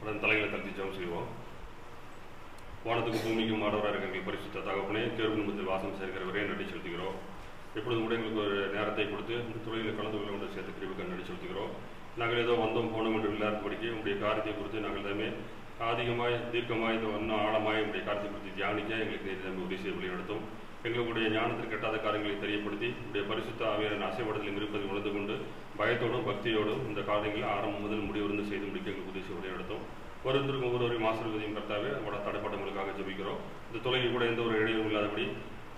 உடன் தலைகளை தட்டி ஜெபம் செய்வோம். வானத்துக்கு பூமிக்கும் ஆடவராக இருக்கிற பரிசுத்த தகப்பனே, தேர்வு நிமிடத்தில் வாசம் சேர்க்கிறவரே நன்றி செலுத்துகிறோம். எப்பொழுது கூட எங்களுக்கு ஒரு நேரத்தை கொடுத்து இந்த தொழிலில் கலந்து கொள்ள கொண்டு சேர்த்து கிருபைக்கு நன்றி செலுத்துகிறோம். நாங்கள் ஏதோ வந்தோம் போனோம் என்று இல்லாதபடிக்கு உங்களுடைய காரியத்தை குறித்து நாங்கள் எல்லாமே அதிகமாய் தீர்க்கமாய் இன்னும் ஆழமாய் உங்களுடைய காரியத்தை குறித்து தியானிக்க எங்களுக்கு நேரம் உதவி செய்ய வழிநடத்தும். எங்களுடைய ஞானத்திற்கு எட்டாத காரியங்களை தெரியப்படுத்தி உடைய பரிசுத்த ஆவியான அசைவடத்தில் இருப்பதை உணர்ந்து கொண்டு பயத்தோடும் பக்தியோடும் இந்த காரியங்களை ஆரம்பம் முதல் முடிவிருந்து செய்து முடிக்க எங்களுக்கு உதவி செய்ய வழிநடத்தும். வருவதற்கு ஒவ்வொருவரையும் ஆசீர்வதியும் கர்த்தாவே அவட தடைப்பட்டவங்களுக்காக ஜெபிக்கிறோம். இந்த தொலைவில் கூட எந்த ஒரு இடையும் இல்லாதபடி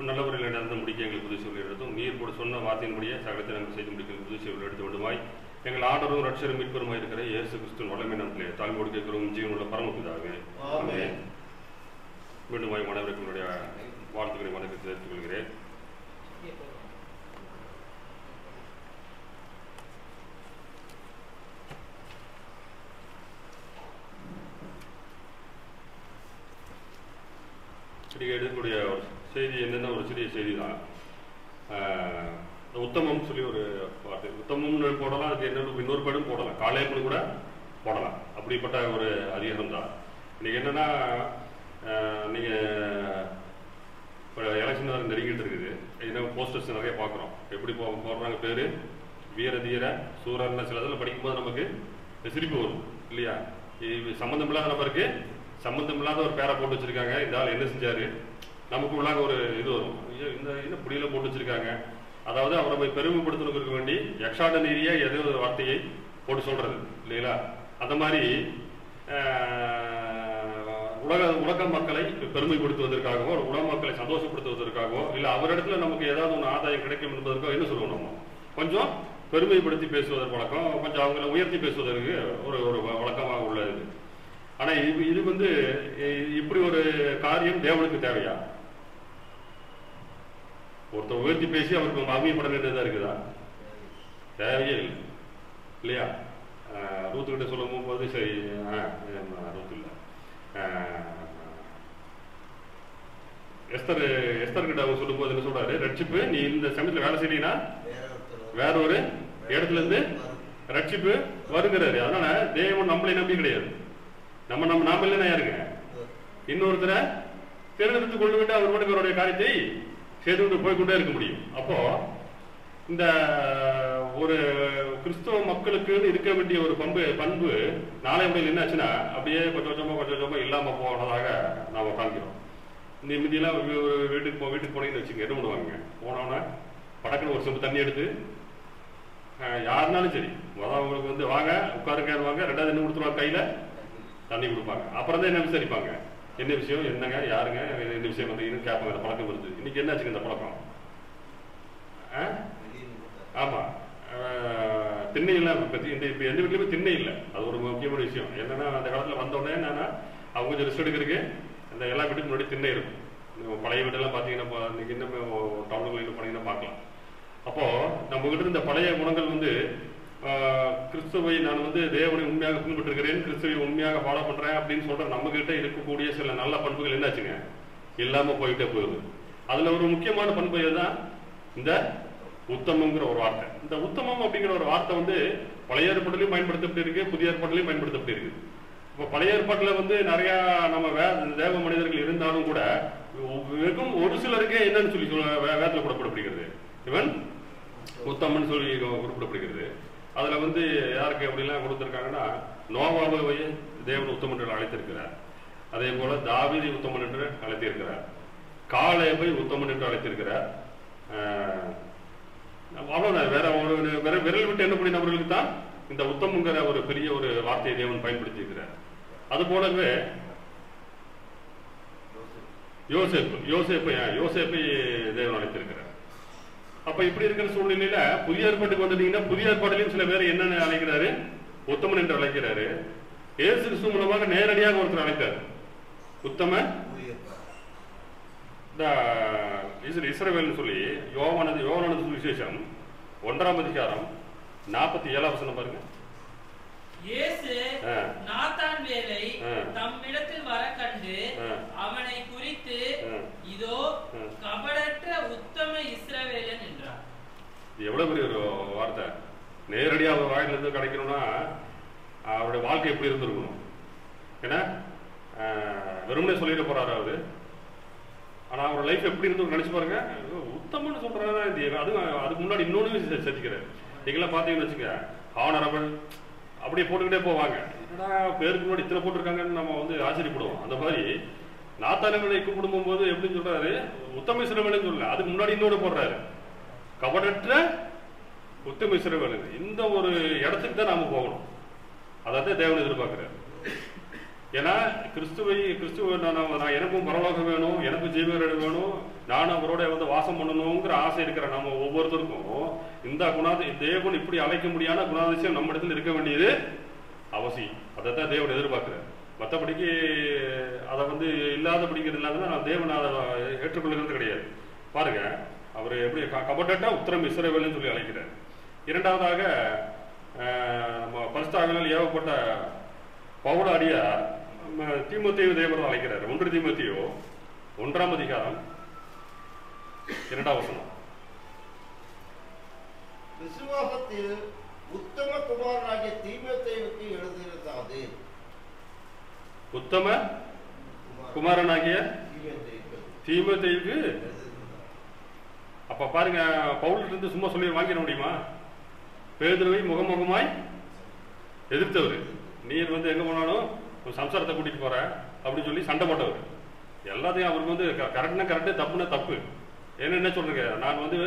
நல்ல முறையில் நடந்து முடிக்க எங்களுக்கு உதவி செய்ய எடுத்தோம். நீர் கூட சொன்ன வார்த்தையின்படியே சகலத்தை நாங்கள் செய்து முடிக்க உதவி செய்ய எடுத்து விடுமாய் எங்கள் ஆண்டவரும் ரட்சரும் மீட்பருமாய் இருக்கிற இயேசு கிறிஸ்துவின் வல்லமை நாமத்திலே தாழ்மையோடு கேட்கிறோம் ஜீவனுள்ள பரமபிதாவே. ஆமென். மீண்டும் மாணவர்களுக்கு என்னுடைய வாழ்த்துக்களை வணக்கத்தை தெரிவித்துக் கொள்கிறேன். எடுக்கக்கூடிய ஒரு செய்தி என்னென்ன ஒரு சிறிய செய்தி தான். உத்தமம் சொல்லி ஒரு வார்த்தை, உத்தமம்னு போடலாம், அதுக்கு என்ன இன்னொரு பேரும் போடலாம், காலையப்படி கூட போடலாம். அப்படிப்பட்ட ஒரு அதிகாரம் தான். இன்னைக்கு என்னன்னா, நீங்க இப்போ எலெக்ஷன் நெருங்கிட்டு இருக்குது. என்ன போஸ்டர்ஸ் நிறைய பார்க்குறோம். எப்படி போடுறாங்க பேரு, வீர தீர சூரன் சில இதில் படிக்கும்போது நமக்கு சிரிப்பு வரும் இல்லையா? சம்மந்தம் இல்லாத நபருக்கு சம்மந்தம் இல்லாத ஒரு பேரை போட்டு வச்சிருக்காங்க. இந்த ஆள் என்ன செஞ்சாரு, நமக்கு உள்ளாக ஒரு இது வரும், இந்த என்ன புடியில போட்டு வச்சிருக்காங்க. அதாவது அவரை போய் பெருமைப்படுத்துறதுக்கு வேண்டி எக்ஸ்ட்ராடனரியா ஏதோ ஒரு வார்த்தையை போட்டு சொல்றது இல்லைங்களா? அந்த மாதிரி உலக மக்களை பெருமைப்படுத்துவதற்காகவோ, உலக மக்களை சந்தோஷப்படுத்துவதற்காகவோ, இல்லை அவரிடத்துல நமக்கு ஏதாவது ஒன்று ஆதாயம் கிடைக்கும் என்பதற்கோ என்ன சொல்லுவோம், நம்ம கொஞ்சம் பெருமைப்படுத்தி பேசுவதற்கு வழக்கம், கொஞ்சம் அவங்களை உயர்த்தி பேசுவதற்கு ஒரு ஒரு வழக்கமாக உள்ளது. ஆனா இது வந்து இப்படி ஒரு காரியம் தேவனுக்கு தேவையா? ஒருத்தர் உயர்த்தி பேசி அவருக்கு மகிமைப்பட வேண்டியதா இருக்குதா? தேவையே இல்லை இல்லையா? ரூத்து கிட்ட சொல்லும் போது சரி, ரூத்து இல்லை, எஸ்தர் கிட்ட அவங்க சொல்லும் போது என்ன சொல்றாரு, ரட்சிப்பு நீ இந்த சமயத்துல வேலை செய்யறீங்கன்னா வேற ஒரு இடத்துல இருந்து ரட்சிப்பு வருகிறாரு. அதனால தேவன் நம்மளை நம்பி கிடையாது. நாம இல்லைன்னா யாருங்க, இன்னொருத்தரை தேர்ந்தெடுத்துக் கொண்டு விட்டு அவர் மட்டும் அவருடைய காரியத்தை செய்து கொண்டு போய்கொண்டே இருக்க முடியும். அப்போ இந்த ஒரு கிறிஸ்தவ மக்களுக்கு இருக்க வேண்டிய ஒரு பண்பு நாளை முறையில் என்னாச்சுன்னா அப்படியே கொஞ்சம் கொஞ்சமா இல்லாம போனதாக நாம காண்கிறோம். இந்த மிதியெல்லாம் வீட்டுக்கு போனீங்கன்னு வச்சுங்க, என்ன பண்ணுவாங்க, போனோன்னா படக்குன்னு ஒரு சொம்பு தண்ணி எடுத்து யாருனாலும் சரி முதல் அவங்களுக்கு வந்து வாங்க உட்காருங்க, ரெண்டாவது என்ன கொடுத்துருவாங்க, கையில தண்ணி கொடுப்பாங்க. அப்புறம் தான் என்ன விசாரிப்பாங்க, என்ன விஷயம், என்னங்க, யாருங்க, என்ன விஷயம் வந்து கேட்பாங்க. அந்த பழக்கம் வருது. இன்னைக்கு என்னாச்சுங்க இந்த பழக்கம்? ஆமா, திண்ணை இல்லை. இப்ப எந்த வீட்லயுமே திண்ணை இல்லை. அது ஒரு முக்கியமான விஷயம். என்னன்னா அந்த காலத்துல வந்தோடனே என்னன்னா அவங்க கொஞ்சம் ரெஸ்ட் எடுக்கிறதுக்கு அந்த எல்லா வீட்டுக்கு முன்னாடி திண்ணை இருக்கும். பழைய வீட்டெல்லாம் பாத்தீங்கன்னா இன்னைக்கு இன்னும் டவுனுக்குள்ள போனீங்கன்னா பார்க்கலாம். அப்போ நம்ம கிட்ட இருந்த பழைய குணங்கள் வந்து கிறிஸ்துவை நான் வந்து தேவனை உண்மையாக பின்பற்றுகிறேன், கிறிஸ்துவை உண்மையாக ஃபாலோ பண்றேன் அப்படின்னு சொல்ற நம்ம கிட்ட இருக்கக்கூடிய சில நல்ல பண்புகள் என்னாச்சுங்க, இல்லாம போயிட்டே போகுது. அதுல ஒரு முக்கியமான பண்பு தான் இந்த உத்தமங்கிற ஒரு வார்த்தை. இந்த உத்தமம் அப்படிங்கிற ஒரு வார்த்தை வந்து பழைய ஏற்பாட்டிலையும் பயன்படுத்தப்பட்டு இருக்கு, புதிய ஏற்பாட்டிலையும் பயன்படுத்தப்பட்டு இருக்கு. இப்போ பழைய ஏற்பாட்டுல வந்து நிறைய நம்ம தேவ மனிதர்கள் இருந்தாலும் கூட வெறும் ஒரு சிலருக்கே என்னன்னு சொல்லி வேதத்துல குறிப்பிடப்படுகிறது, இவன் உத்தமன் சொல்லி குறிப்பிடப்படுகிறது. அதுல வந்து யாருக்கு அப்படிலாம் கொடுத்திருக்காங்கன்னா, நோவாவை தேவன் உத்தமன் என்று அழைத்திருக்கிறார். அதே போல தாவீதை உத்தமன் என்று அழைத்திருக்கிறார். காலேபை உத்தமன் என்று அழைத்திருக்கிறார். அவ்வளவுதான். வேற விரல் விட்டு என்ன பண்ணி நபர்களுக்கு தான் இந்த உத்தமங்கிற ஒரு பெரிய ஒரு வார்த்தையை தேவன் பயன்படுத்தி இருக்கிறார். அது போலவே யோசேப்பை தேவன் அழைத்திருக்கிறார். அப்ப இப்படி இருக்கிற சூழ்நிலையில புதிய ஏற்பாட்டுக்கு வந்துட்டீங்கன்னா, புதிய ஏற்பாட்டிலையும் சில பேர் என்னன்னு அழைக்கிறாரு, உத்தமன் என்று அழைக்கிறாரு. இயேசு கிறிஸ்து மூலமாக நேரடியாக ஒருத்தர் அழைத்தார், உத்தம இஸ்ரவேல்னு சொல்லி. யோவானது சுவிசேஷம் 1ஆம் அதிகாரம் 47ஆம் வசனம் பாருங்க. இயேசு நாத்தான்வேலை தம்மிடத்தில் வர கண்டு அவனை குறித்து இதோ கபடற்ற உத்தம இஸ்ரவேலன் என்றார். எவ்வளவு பெரிய ஒரு வார்த்தை. நேரடியாக அவர் வாயிலிருந்து கிடைக்கணும்னா அவருடைய வாழ்க்கை எப்படி இருந்திருக்கணும், ஏன்னா வெறுமனே சொல்லிட போறாரு அவரு. ஆனா அவர் லைஃப் எப்படி இருந்து நினைச்சு பாருங்க. உத்தமன்னு சொல்றாரு. அதுக்கு முன்னாடி இன்னொன்னு செஞ்சுக்கிறாரு. நீங்களாம் பாத்தீங்கன்னு வச்சுக்க, ஹானரபிள் அப்படியே போட்டுக்கிட்டே போவாங்க. என்னடா பேருக்கு முன்னாடி இத்தனை போட்டிருக்காங்கன்னு நம்ம வந்து ஆச்சரியப்படுவோம். அந்த மாதிரி நாத்தானவேலை கூப்பிடும் போது எப்படின்னு சொல்றாரு, உத்தம இஸ்ரவேலன்னு சொல்லல, அதுக்கு முன்னாடி இன்னொரு போடுறாரு, கபடற்ற உத்தம இஸ்ரவேலன். இந்த ஒரு இடத்துக்கு தான் நாம போகணும். அதான் தேவன் எதிர்பார்க்கிறார். ஏன்னா கிறிஸ்துவ நான் எனக்கும் பரலோகம் வேணும், எனக்கும் ஜீவன் வேணும், நானும் அவரோட வந்து வாசம் பண்ணணுங்கிற ஆசை இருக்கிற நம்ம ஒவ்வொருத்தருக்கும் இந்த தேவன் இப்படி அழைக்க முடியாத குணாதிசயம் நம்ம இடத்துல இருக்க வேண்டியது அவசியம். அதைத்தான் தேவன் எதிர்பார்க்கிறார். மற்றபடிக்கு அதை வந்து இல்லாதபடிக்கிறது இல்லாதனா நான் தேவன் அதை ஏற்றுக்கொள்கிறது கிடையாது. பாருங்க, அவர் எப்படி கபடற்ற உத்தரம் இஸ்ரவேல்னு சொல்லி அழைக்கிறார். இரண்டாவதாக நம்ம பரிசுத்தாவினால் ஏவப்பட்ட பவுல அடியார் தீமோத்தேயு தேவன் அழைக்கிறார். 1 தீமோத்தேயு 1ஆம் அதிகாரம் 2ஆம் வசனம். விசுவாசத்தில் உத்தம குமாரனாகிய தீமோத்தேயுவுக்கு எழுதியிருந்தது. உத்தம குமாரனாகிய தீமோத்தேயுவுக்கு. அப்ப பாருங்க, பவுல் இருந்து சும்மா சொல்லி வாங்கிட முடியுமா? பேதுருவை முகமுகமாய் எதிர்த்தவர். நீர் வந்து எங்க போனாலும் சம்சாரத்தை கூட்டிட்டு போற அப்படின்னு சொல்லி சண்டை போட்டவர். எல்லாத்தையும் அவருக்கு வந்து கரெக்ட்னா கரெக்டு, தப்புனா தப்பு. என்ன சொல்றீங்க, நான் வந்து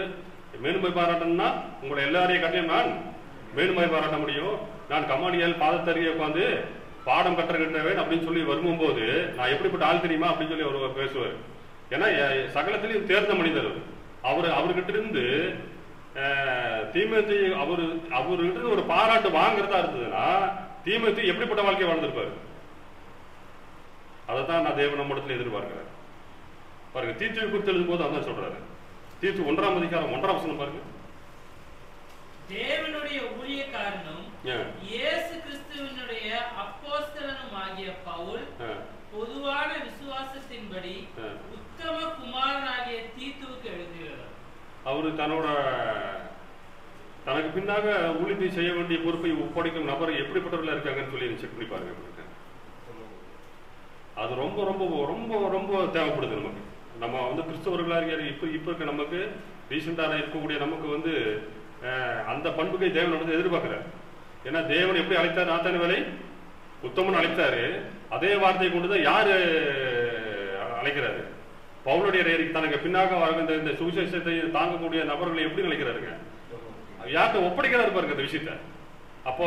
மேன்மை பாராட்டணும்னா உங்களை எல்லாரையும் கட்டியும் நான் மேன்மை பாராட்ட முடியும். நான் கமானியால் பாதத்தருகே உட்காந்து பாடம் கற்றுக்கிட்டவேன் அப்படின்னு சொல்லி வரும்போது நான் எப்படிப்பட்ட ஆள் தெரியுமா அப்படின்னு சொல்லி அவர் பேசுவார். ஏன்னா சகலத்திலையும் தேர்ந்த மனிதர் அவர்கிட்ட இருந்து தீமோத்தேயு அவர்கிட்ட இருந்து ஒரு பாராட்டு வாங்குறதா இருந்ததுன்னா தீமோத்தேயு எப்படிப்பட்ட வாழ்க்கையை வாழ்ந்திருப்பாரு. அதைத்தான் நான் தேவன் நம்ம இடத்துல எதிர்பார்க்கிறேன். பாருங்க, தீத்துவை குறித்து எழுதும் போது அதான் சொல்றாரு. தீத்து 1ஆம் அதிகாரம் 1ஆம் வசனம் பாருங்க. தேவனுடைய ஊழியக்காரனும் இயேசு கிறிஸ்துவினுடைய அப்போஸ்தலனும் ஆகிய பவுல் பொதுவான விசுவாசத்தின்படி உத்தம குமாரனாகிய தீத்துவுக்கு எழுதுகிறார். அவரு தனக்கு பின்னாக ஊழியத்தை செய்ய வேண்டிய பொறுப்பை ஒப்படைக்கும் நபர் எப்படிப்பட்டவர்களா இருக்காங்கன்னு சொல்லி செக் பண்ணி பாருங்க. அது ரொம்ப ரொம்ப ரொம்ப ரொம்ப தேவைப்படுது நமக்கு. நம்ம வந்து கிறிஸ்தவர்களாக இப்ப இருக்க நமக்கு ரீசெண்டாக இருக்கக்கூடிய நமக்கு வந்து அந்த பண்புகை தேவன் வந்து எதிர்பார்க்கிறார். ஏன்னா தேவன் எப்படி அழைத்தார், நாத்தான வேலை உத்தமன் அழைத்தாரு, அதே வார்த்தையை கொண்டுதான் யாரு அழைக்கிறாரு? பவுலுடைய தனக்கு பின்னாக இந்த சுவிசேஷத்தை தாங்கக்கூடிய நபர்களை எப்படி நினைக்கிறாருங்க? யார்கிட்ட ஒப்படைக்கிறாரு பாருங்க அந்த விஷயத்த. அப்போ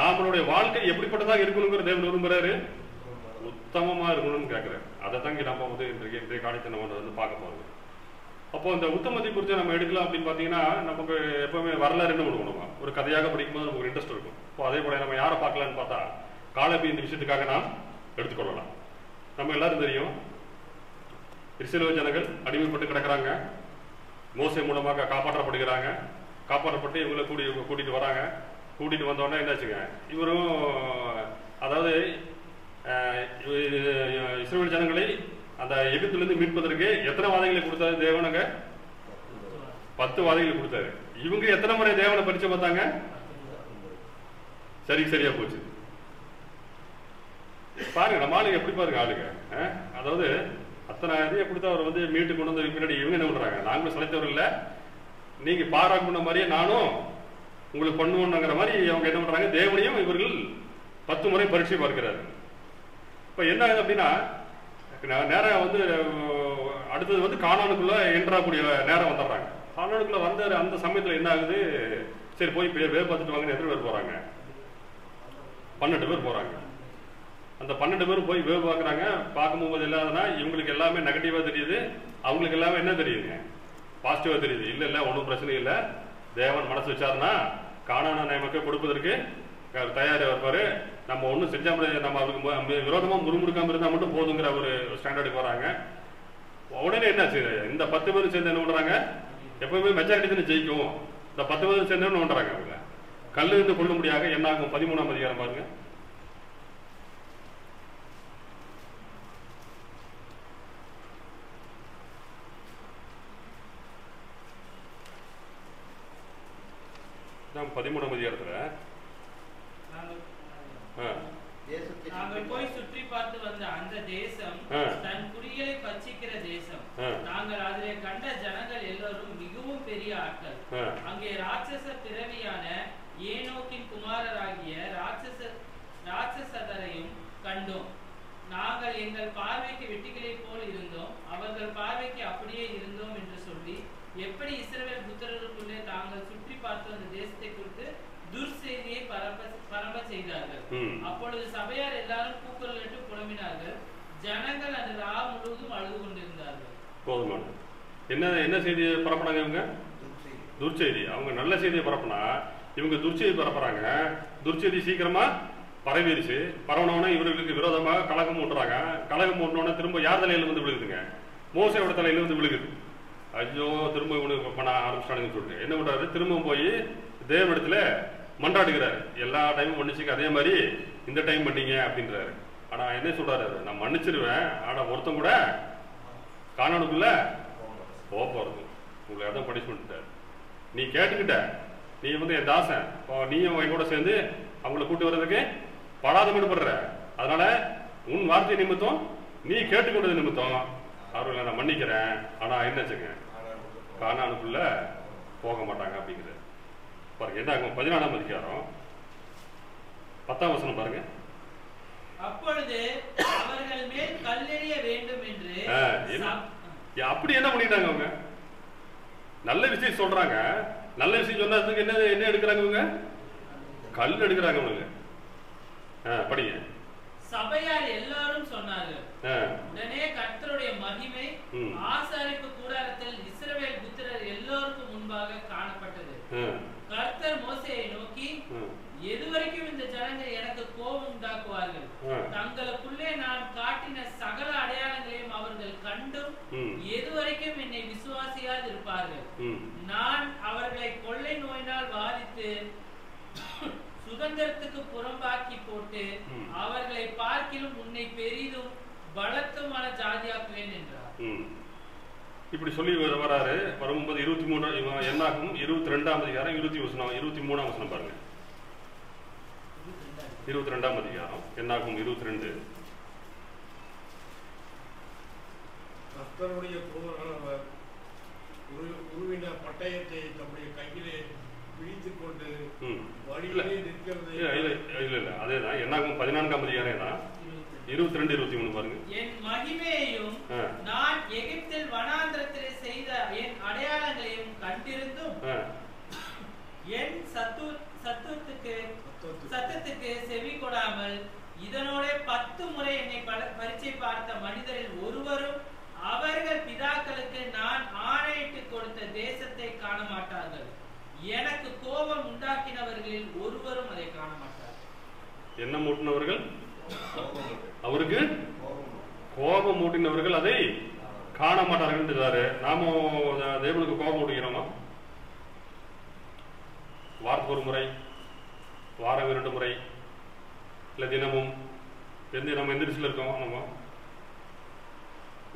நம்மளுடைய வாழ்க்கை எப்படிப்பட்டதாக இருக்கணுங்கிற தேவன் விரும்புறாரு, உத்தமமா இருக்கணும்னு கேட்கிறாரு. அதை தாங்க நம்ம வந்து இன்றைய காலத்தை நம்ம வந்து பார்க்க போறோம். அப்போ இந்த உத்தமத்தை குறித்து நம்ம எடுக்கலாம் அப்படின்னு பாத்தீங்கன்னா நமக்கு எப்பவுமே வரலாறு என்ன பண்ணுவோம், ஒரு கதையாக படிக்கும்போது நமக்கு இன்ட்ரெஸ்ட் இருக்கும். இப்போ அதே போல நம்ம யாரை பார்க்கலான்னு பார்த்தா காலேபி இந்த விஷயத்துக்காக நாம் எடுத்துக்கொள்ளலாம். நம்ம எல்லாரும் தெரியும், இஸ்ரவேல் ஜனங்கள் அடிமைப்பட்டு கிடக்கிறாங்க, மோசே மூலமாக காப்பாற்றப்படுகிறாங்க. காப்பாற்றப்பட்டு இவங்களை கூட்டிட்டு வராங்க. கூட்டிட்டு வந்தோடனே என்னாச்சுங்க, இவரும் அதாவது இஸ்ரவேல் ஜனங்களை அந்த எகிப்திலிருந்து மீட்பதற்கு எத்தனை வாதைகளை கொடுத்தாரு தேவனுங்க? 10 வாதைகளை கொடுத்தாரு. இவங்க எத்தனை முறை தேவனை பரிச்சை பார்த்தாங்க? சரியா போச்சு. பாருங்க நம்ம ஆளுங்க எப்படி பாருங்க ஆளுங்க. அதாவது அத்தனை இதையை கொடுத்து அவர் வந்து மீட்டு கொண்டு வந்து பின்னாடி இவங்க என்ன பண்றாங்க, நாங்களும் சளைத்தவர் இல்லை, நீங்க பாராட்டுன மாதிரியே நானும் உங்களுக்கு பண்ணுவோங்கிற மாதிரி அவங்க என்ன பண்றாங்க, தேவனையும் இவர்கள் 10 முறை பரீட்சை பார்க்கிறாரு. இப்ப என்ன ஆகுது அப்படின்னா நேரம் வந்து அடுத்தது வந்து கானானுக்குள்ள என்ட்ராக்கூடிய நேரம் வந்துடுறாங்க. கானானுக்குள்ள வந்த அந்த சமயத்துல என்ன ஆகுது, சரி போய் வேலை பார்த்துட்டு வாங்க. எத்தனை பேர் போறாங்க? 12 பேர் போறாங்க. அந்த 12 பேரும் போய் வேவு பார்க்குறாங்க. பார்க்கும்போது இல்லாதனா இவங்களுக்கு எல்லாமே நெகட்டிவா தெரியுது, அவங்களுக்கு எல்லாமே என்ன தெரியுதுங்க, பாசிட்டிவா தெரியுது. இல்ல ஒன்றும் பிரச்சனை இல்லை, தேவன் மனசு வச்சாருன்னா கானான நமக்கு கொடுப்பதற்கு தயாரா இருப்பாரு. நம்ம ஒன்றும் செஞ்சா நம்ம அவருக்கு விரோதமா முறுமுறுக்காம இருந்தா மட்டும் போதுங்கிற ஒரு ஸ்டாண்டர்டுக்கு வராங்க. உடனே என்ன இந்த 10 பேரும் சேர்ந்து என்ன பண்றாங்க, எப்பவுமே மெஜாரிட்டி தானே ஜெயிக்கும். இந்த 10 பேரும் சேர்ந்து என்ன பண்றாங்க, அவங்க கல்லு இருந்து கொள்ள முடியாத என்ன ஆகும்? 13ஆம் அதிகாரம் பாருங்க. நாம் 13ஆம் அதிகாரத்துல தேசத்தில் நாங்கள் போய் சுற்றி பார்த்து வந்த அந்த தேசம் தன் குடிகளை பட்சிக்கிற தேசம். நாங்கள் அதிலே கண்ட ஜனங்கள் எல்லோரும் மிகவும் பெரிய ஆட்கள். அங்கே ராட்சச பிறவியான ஏனோக்கின் குமாரராகிய ராட்சசதரையும் கண்டோம். நாங்கள் எங்கள் பார்வைக்கு வெட்டிகளை போல் இருந்தோம், அவர்கள் பார்வைக்கு அப்படியே இருந்தோம் என்று சொல்லி எப்படி இஸ்ரவேல் புத்திரருக்குள்ளே தாங்கள் சுற்றி பார்த்து அந்த தேசத்தை குறித்து துர்செய்தியை பரம்ப செய்தார்கள். அப்பொழுது சபையார் எல்லாரும் கூக்குரலிட்டு புலம்பினார்கள். ஜனங்கள் அந்த ரா முழுவதும் அழுது கொண்டிருந்தார்கள். போதுமான என்ன செய்தியை பரப்புனாங்க இவங்க? துர்ச்செய்தி. அவங்க நல்ல செய்தியை பரப்புனா இவங்க துர்ச்செய்தி பரப்புறாங்க. துர்ச்செய்தி சீக்கிரமா பரவிடுச்சு. பரவனோட இவர்களுக்கு விரோதமாக கலகம் ஊட்டுறாங்க. கலகம் ஊட்டினோட திரும்ப யார் தலையில வந்து விழுகுதுங்க? மோசையோட தலையில வந்து விழுகுது. ஐயோ திரும்ப இவனுக்கு பண்ண ஆரம்பிச்சிட்டானுன்னு சொல்லிட்டு என்ன பண்றாரு? திரும்பவும் போய் தேவனிடத்துல மன்றாடுகிறாரு. எல்லா டைமும் மன்னிச்சுங்க, அதே மாதிரி இந்த டைம் பண்ணீங்க அப்படின்றாரு. ஆனா என்ன சொல்றாரு? நான் மன்னிச்சிருவேன், ஆனா ஒருத்தன் கூட காணானுக்குள்ள போறது உங்களுக்கு அதான் பனிஷ்மெண்ட். நீ கேட்டுக்கிட்ட, நீ வந்து என் தாசன், நீயும் என் கூட சேர்ந்து அவங்களை கூட்டி வர்றதுக்கு படாதமனு படுற. அதனால உன் வார்த்தை நிமித்தம், நீ கேட்டுக்கொண்டது நிமித்தம் அவர்களை நான் மன்னிக்கிறேன். ஆனா என்னச்சுங்க, கானானுக்குள்ள போக மாட்டாங்க அப்படிங்கிறது பாருங்க. என்ன ஆகும்? 14ஆம் அதிகாரம் 10ஆம் வசனம் பாருங்க. அப்பொழுது அவர்கள் மேல் கல்லெறிய வேண்டும் என்று அப்படி என்ன பண்ணிட்டாங்க அவங்க? நல்ல விஷயம் சொல்றாங்க. நல்ல விஷயம் சொன்னதுக்கு என்ன எடுக்கிறாங்க இவங்க? கல் எடுக்கிறாங்க அவங்க. படிங்க. சபையார் எல்லாரும் சொன்னார்கள். உடனே கர்த்தருடைய மகிமை ஆசாரிப்பு கூடாரத்தில் இஸ்ரவேல் புத்திரர் எல்லோருக்கும் முன்பாக காணப்பட்டது. கர்த்தர் மோசேயை நோக்கி, எதுவரைக்கும் இந்த ஜனங்கள் எனக்கு கோபம் உண்டாக்குவார்கள்? தங்களுக்குள்ளே நான் காட்டின சகல அடையாளங்களையும் அவர்கள் கண்டும் எதுவரைக்கும் என்னை விசுவாசியாது இருப்பார்கள்? நான் அவர்களை கொள்ளை நோயினால் பாதித்து சுதந்திரத்துக்கு புறம்பாக்கி போட்டு அவர்களை பார்க்கிலும் உன்னை பெரிதும் பலத்துமான ஜாதியாக்குவேன் என்றார். இப்படி சொல்லி வராரு. வரும்போது 23 என்னாகும் 22ஆம் அதிகாரம் 23ஆம் வசனம் பாருங்க. 22ஆம் அதிகாரம் என்னாகும் 22. கர்த்தருடைய தூதரானவர் உருவின பட்டயத்தை தம்முடைய கையிலே பிடித்துக் கொண்டு வழியிலே நிற்கிறது. இல்ல அதேதான். என்னாகும் 14ஆம் அதிகாரம் தான் 22 23 பாருங்க. என் மகிமையையும் நான் எகிப்தில் வனாந்திரத்திலே செய்த என் அடையாளங்களையும் கண்டிருந்தும் என் சத்தத்துக்கு செவி கொடாமல் இதனோட 10 முறை என்னை பரீட்சை பார்த்த மனிதரில் ஒருவரும் அவர்கள் பிதாக்களுக்கு நான் ஆணையிட்டு கொடுத்த தேசத்தை காண மாட்டார்கள். எனக்கு கோபம் உண்டாக்கினவர்களில் ஒருவரும் அதை காண மாட்டார்கள். என்ன மூட்டினவர்கள்? அவருக்கு கோபம் மூட்டினவர்கள் அதை காண மாட்டார்கள். நாம தேவனுக்கு கோபம் மூட்டுகிறோமா? வாரத்துக்கு ஒரு முறை, வாரம் 2 முறை, இல்ல தினமும் நம்ம எந்த திசையில் இருக்கோம்? நம்ம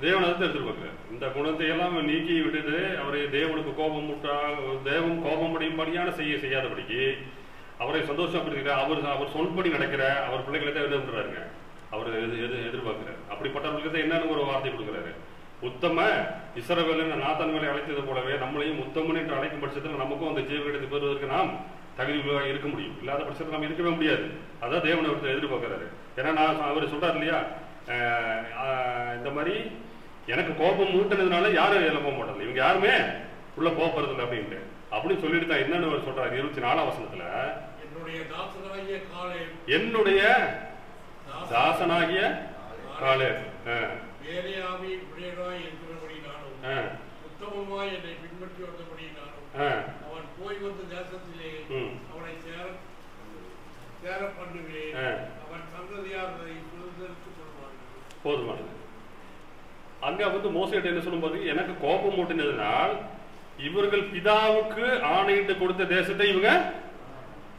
தேவனை தான் எடுத்துருப்பாங்க. இந்த குணத்தை எல்லாம் நீக்கி விட்டுட்டு அவரை தேவனுக்கு கோபம் தேவன் கோபம் படியும்படியான செய்யாதபடிக்கு அவரை சந்தோஷப்படுத்துகிறார். அவர் சொல்படி நடக்கிற அவர் பிள்ளைகளை தான் எதிர்பார்க்கிறாருங்க. அவர் எதிர்பார்க்கிறார். அப்படிப்பட்டவர்களுக்கு தான் என்னன்னு ஒரு வார்த்தை கொடுக்குறாரு. உத்தம இஸ்ரவேலன் நாத்தான் மேலே அழைத்தது போலவே நம்மளையும் உத்தமன் என்று அழைக்கும் பட்சத்தில் நமக்கும் அந்த ஜீவகத்தை பெறுவதற்கு நாம் தகுதி இருக்க முடியும். இல்லாத பட்சத்தில் நாம் இருக்கவே முடியாது. அதான் தேவனை ஒருத்தர் எதிர்பார்க்கிறாரு. ஏன்னா அவர் சொல்றாரு இல்லையா, இந்த மாதிரி எனக்கு கோபம் மூட்டினதுனால யாரும் எல்லாம் போக மாட்டாங்க, இவங்க யாருமே உள்ள போறது இல்லை அப்படின்ட்டு அப்படின்னு சொல்லிட்டு தான் என்னன்னு அவர் சொல்றாரு 24ஆம் வசனத்துல, என்னுடைய தாசனாகிய காலேப் வேலையாவி உடையனாய் இருக்கிறபடினாலும் உத்தமமாய் என்னை பின்பற்றி வந்தபடினாலும் அவன் போய் வந்த தேசத்திலே அவனை சேர பண்ணுவேன். அவன் சந்ததியார் சுதந்திரத்துக் கொள்வார்கள். போதுமானது. அங்க வந்து மோசையிட்ட என்ன சொல்லும் போது, எனக்கு கோபம் மூட்டினதுனால் இவர்கள் பிதாவுக்கு ஆணையிட்டு கொடுத்த தேசத்தை இவங்க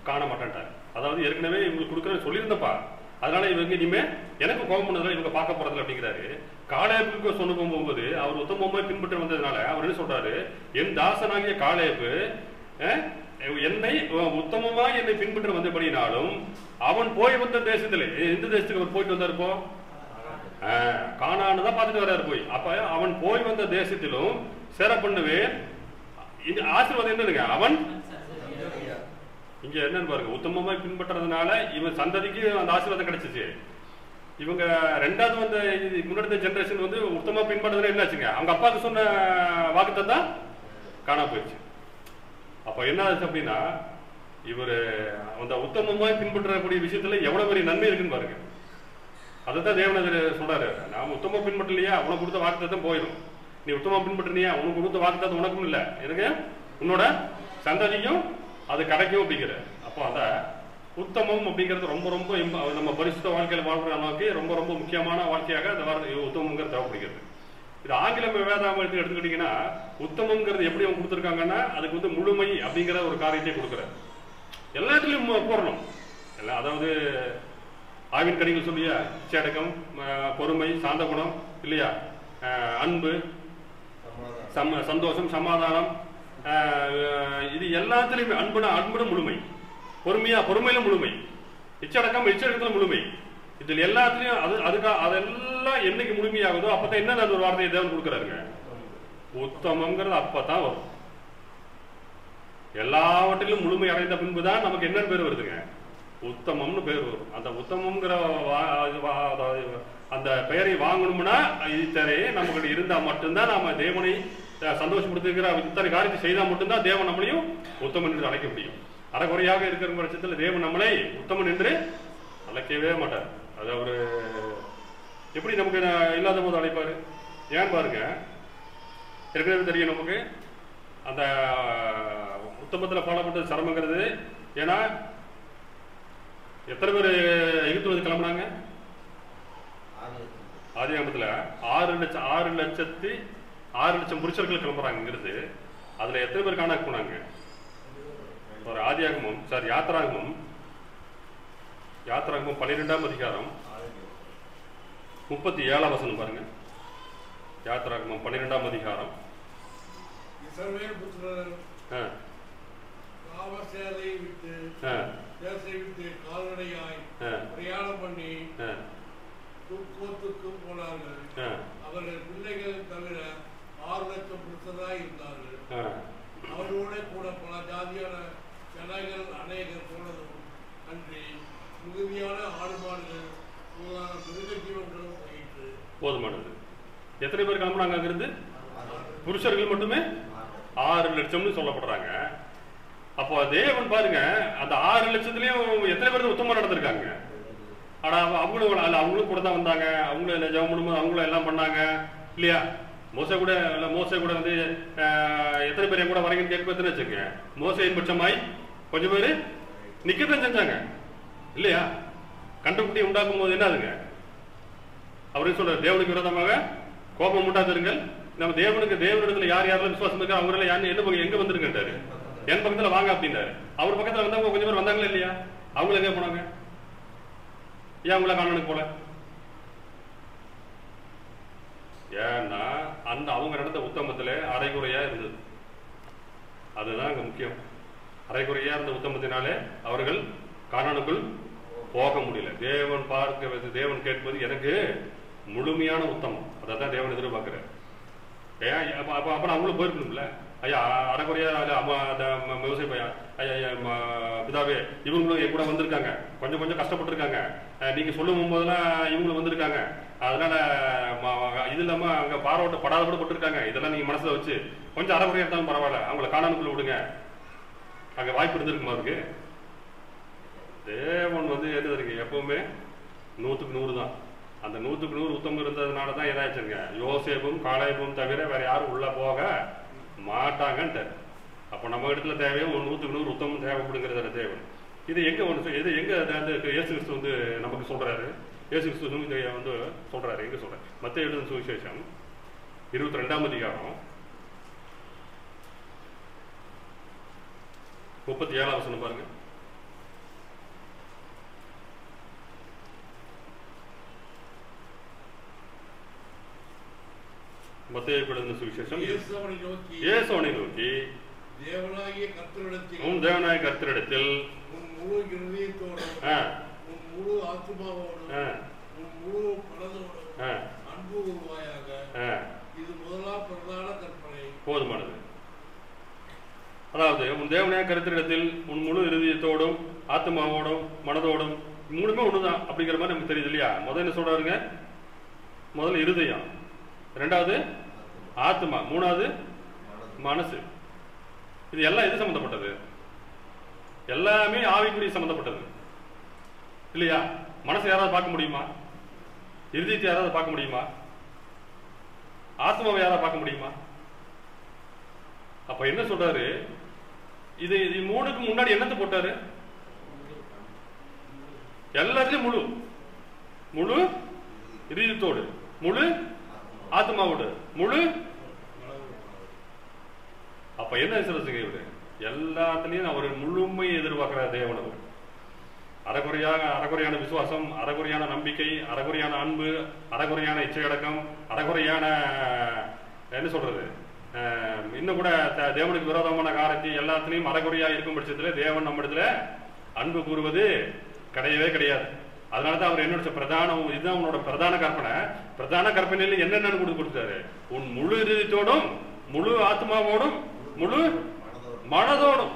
காண மாட்டான்ட்டார். அதாவது ஏற்கனவே இவங்களுக்கு கொடுக்குற சொல்லியிருந்தப்பா, அதனால இவங்க இனிமே எனக்கு கோபம் பண்ணதுனால இவங்க பார்க்க போறதில்லை அப்படிங்கிறாரு. காலேபுக்கு சொன்ன போகும்போது அவர் உத்தமமாய் பின்பற்றி வந்ததுனால அவர் என்ன சொல்றாரு, என் தாசனாகிய காலேபு என்னை உத்தமமாய் என்னை பின்பற்ற வந்தபடினாலும் அவன் போய் வந்த தேசத்துல எந்த தேசத்துக்கு அவர் போயிட்டு வந்தார்? இப்போ கானான்னு தான் பார்த்துட்டு வர்றாரு போய். அப்ப அவன் போய் வந்த தேசத்திலும் சேர பண்ணுவேன். ஆசீர்வாதம் என்னதுங்க? அவன் இங்க என்னன்னு பாருங்க, உத்தமமாய் பின்பற்றதுனால இவன் சந்ததிக்கு அந்த ஆசீர்வாதம் கிடைச்சிச்சு. இவங்க ரெண்டாவது வந்த முன்னாடி ஜெனரேஷன் வந்து உத்தமமா பின்பற்றதுல என்னாச்சுங்க? அவங்க அப்பாவுக்கு சொன்ன வாக்குத்தை தான் காணா போயிடுச்சு. அப்ப என்ன ஆச்சு அப்படின்னா, இவரு அந்த உத்தமமாய் பின்பற்றக்கூடிய விஷயத்துல எவ்வளவு பெரிய நன்மை இருக்குன்னு பாருங்க. அதுதான் தேவன் சொல்றாரு, நாம உத்தமமா பின்பற்றலையா உனக்கு கொடுத்த வாக்குத்தத்தம் போயிடும். நீ உத்தமமா பின்பற்றினியா உனக்கு கொடுத்த வாக்குத்தத்தம் உனக்கும் இல்லை, எனக்கு உன்னோட சந்ததிக்கும் அது கிடைக்கும் அப்படிங்கிற. அப்போ அந்த உத்தமம் அப்படிங்கிறது ரொம்ப ரொம்ப நம்ம பரிசுத்த வாழ்க்கையில் வாழ்ற அளவுக்கு ரொம்ப ரொம்ப முக்கியமான வாழ்க்கையாக அந்த வார்த்தை உத்தமங்கிறது தேவைப்படுகிறது. இது ஆங்கில வேதாகமத்தில் எடுத்துக்கிட்டீங்கன்னா உத்தமங்கிறது எப்படி அவங்க கொடுத்துருக்காங்கன்னா அதுக்கு வந்து முழுமை அப்படிங்கிற ஒரு காரியத்தை கொடுக்குறாரு. எல்லாத்துலயும் போடணும் எல்லாம். அதாவது ஆவின் கனிகள் சொல்லியா, இச்சடக்கம், பொறுமை, சாந்த குணம் இல்லையா, அன்பு, சந்தோஷம், சமாதானம், இது எல்லாத்துலயுமே அன்புட முழுமை, பொறுமையில முழுமை, இச்சடக்கத்துல முழுமை, இதுல எல்லாத்துலயும் அதெல்லாம் என்னைக்கு முழுமையாகுதோ அப்பதான் என்ன ஒரு வார்த்தையை தேவன் கொடுக்குறாருங்க, உத்தமங்கிறது அப்பதான் வரும். எல்லாவற்றிலும் முழுமை அடைந்த பின்புதான் நமக்கு என்ன பேர் வருதுங்க? உத்தமம்னு பேர் வரும். அந்த உத்தமங்கிற அந்த பெயரை வாங்கணும்னா இத்தனை நமக்கு இருந்தா மட்டும்தான் நாம தேவனை சந்தோஷப்படுத்துகிற இத்தனை காரியத்தை செய்தா மட்டும்தான் தேவன் நம்மளையும் உத்தமன் என்று அழைக்க முடியும். அறகுறையாக இருக்கிற பட்சத்தில் தேவன் நம்மளை உத்தமன் என்று அழைக்கவே மாட்டார். அது அவரு எப்படி நமக்கு இல்லாத போது அழைப்பாரு? ஏன் பாருங்க, ஏற்கனவே தெரியும் நமக்கு அந்த உத்தமத்தில் பாடப்பட்டது சிரமங்கிறது. ஏன்னா எத்தனை பேர் எகிப்து வந்து கிளம்புனாங்க? ஆதியாகமத்துல 6 லட்சம் புருஷர்கள் கிளம்புறாங்கிறது. அதுல எத்தனை பேர் காணாம போனாங்க? ஒரு ஆதியாகமம் யாத்திராகமம் 12ஆம் அதிகாரம் 37ஆம் வசனம் பாருங்க. யாத்திராகமம் 12ஆம் அதிகாரம். இஸ்ரவேல் புத்திரர் காவசேலை விட்டு தேசத்தை விட்டு கால்நடையாய் பிரயாணம் பண்ணி துக்கோத்துக்கு போனார்கள். அவர்கள் பிள்ளைகள் தவிர 6 லட்சம் புருஷராய் இருந்தார்கள். அவரோட கூட பல ஜாதியான ஜனங்கள் அநேகர் போனதும் அன்றி மிகுதியான ஆடு மாடுகள் மிருக ஜீவன்களும் போயிற்று. போதுமானது. எத்தனை பேர் கிளம்புறாங்க? அங்கிருந்து புருஷர்கள் மட்டுமே 6 லட்சம்னு சொல்லப்படுறாங்க. அப்போ தேவன் பாருங்க, அந்த 6 லட்சத்துலயும் எத்தனை பேர் உத்தமமா நடந்திருக்காங்க? ஆனா அவங்களும் கூட தான் வந்தாங்க, அவங்களும் ஜெபம் பண்ணும்போது அவங்களும் எல்லாம் பண்ணாங்க இல்லையா? மோசை கூட வந்து எத்தனை பேர் என் கூட வரீங்கன்னு கேட்பதுன்னு வச்சுங்க, மோசையின் பட்சமாய் கொஞ்சம் பேர் நிக்கத்தான் செஞ்சாங்க இல்லையா? கண்டுக்குட்டி உண்டாக்கும் போது என்னதுங்க அவரு சொல்றாரு, தேவனுக்கு விரோதமாக கோபம் உண்டாதிருங்கள். நம்ம தேவனிடத்துல யார் யாரெல்லாம் விசுவாசம் இருக்கா அவங்க என்ன எங்க வந்துருக்காரு? என் பக்கத்துல வாங்க அப்படின்னாரு. அவர் பக்கத்துல வந்தவங்க கொஞ்சம் பேர் வந்தாங்களா இல்லையா? அவங்களும் எங்க போனாங்க? ஏன் அவங்கள காணனுக்கு போல? ஏன்னா அந்த அவங்க நடந்த உத்தமத்துல அரைகுறையா இருந்தது. அதுதான் அங்க முக்கியம். அரைகுறையா இருந்த உத்தமத்தினாலே அவர்கள் கானானுக்குள் போக முடியல. தேவன் கேட்பது எனக்கு முழுமையான உத்தமம். அதான் தேவன் எதிர்பார்க்கிறார். ஏன் அப்ப அவங்களும் போயிருக்கணும்ல. ஐயா அரைக்குறையா விவசாய பையன், ஐயா பிதாவே இவங்களும் என் கூட வந்திருக்காங்க, கொஞ்சம் கஷ்டப்பட்டுருக்காங்க, நீங்க சொல்லும் போதெல்லாம் இவங்களும் வந்திருக்காங்க, அதனால இது இல்லாம அங்க படாத கூட பட்டிருக்காங்க, இதெல்லாம் நீங்க மனசுல வச்சு கொஞ்சம் அரைக்குறையா இருந்தாலும் பரவாயில்ல அவங்களை காணாமக்குள்ள விடுங்க, அங்க வாய்ப்பு இருந்திருக்குமா? இருக்கு. தேவன் வந்து என்ன இருக்கு, எப்பவுமே 100க்கு 100 தான். அந்த 100க்கு 100 உத்தமம் இருந்ததுனாலதான் ஏதாச்சுங்க, யோசேப்பும் காலேபும் தவிர வேற யாரும் உள்ள போக மாட்டாங்கன்ட்டு. அப்ப நம்ம இடத்துல தேவையோ 100க்கு 100 உத்தமம் தேவைப்படுங்கிறத தேவன். இது எங்க இயேசு கிறிஸ்து வந்து நமக்கு சொல்றாரு. இயேசு கிறிஸ்து வந்து சொல்றாரு, எங்க சொல்றாரு? மத்தேயு எழுதின சுவிசேஷம் 22ஆம் அதிகாரம் 37ஆம் வசனம் பாருங்க. மத்தேயு எழுதின சுவிசேஷம். இயேசு அவனை நோக்கி, தேவனாகிய கர்த்தரிடத்தில் உன் தேவனாகிய கர்த்தரிடத்தில் உன் முழு இருதயத்தோடும் உன் முழு ஆத்துமாவோடும் உன் முழு மனதோடும் அன்பு உருவாயாக. இது முதலாம் பிரதான கற்பனை. போதுமானது. அதாவது உன் தேவனாகிய கர்த்தரிடத்தில் உன் முழு இருதயத்தோடும் ஆத்மாவோடும் மனதோடும், மூணுமே ஒண்ணுதான் அப்படிங்கிற மாதிரி நமக்கு தெரியுது இல்லையா? முதல்ல என்ன சொல்றாருங்க? முதல்ல இருதயம், ரெண்டாவது ஆத்மா, மூணாவது மனசு. இது எல்லாம் எது சம்பந்தப்பட்டது? எல்லாமே ஆவிக்குரிய சம்பந்தப்பட்டது இல்லையா? மனசை யாராவது பார்க்க முடியுமா? இருதயத்தை யாராவது பார்க்க முடியுமா? ஆத்மாவை யாராவது பார்க்க முடியுமா? அப்ப என்ன சொல்றாரு? இது மூணுக்கு முன்னாடி என்னத்தை போட்டாரு? எல்லாத்துலயும் முழு முழு இருதயத்தோடு, முழு ஆத்மாவோடு, முழு. அப்ப என்ன சொல்றதுங்க? இவரு எல்லாத்துலயும் அவர் முழுமையை எதிர்பார்க்கிறார் தேவன். அவர் அறகுறையான விசுவாசம், அறகுறையான நம்பிக்கை, அறகுறையான அன்பு, அறகுறையான இச்சையடக்கம், அறகுறையான என்ன சொல்றது, இன்னும் கூட தேவனுக்கு விரோதமான காரியத்தை எல்லாத்திலையும் அறகுறையா இருக்கும் பட்சத்துல தேவன் நம்ம இடத்துல அன்பு கூறுவது கிடையவே கிடையாது. அதனாலதான் அவர் என்ன பிரதான, இதுதான் உன்னோட பிரதான கற்பனை. பிரதான கற்பனையில என்னென்னு கொடுத்தாரு? உன் முழு இதயத்தோடும் முழு ஆத்மாவோடும் முழு மனதோடும்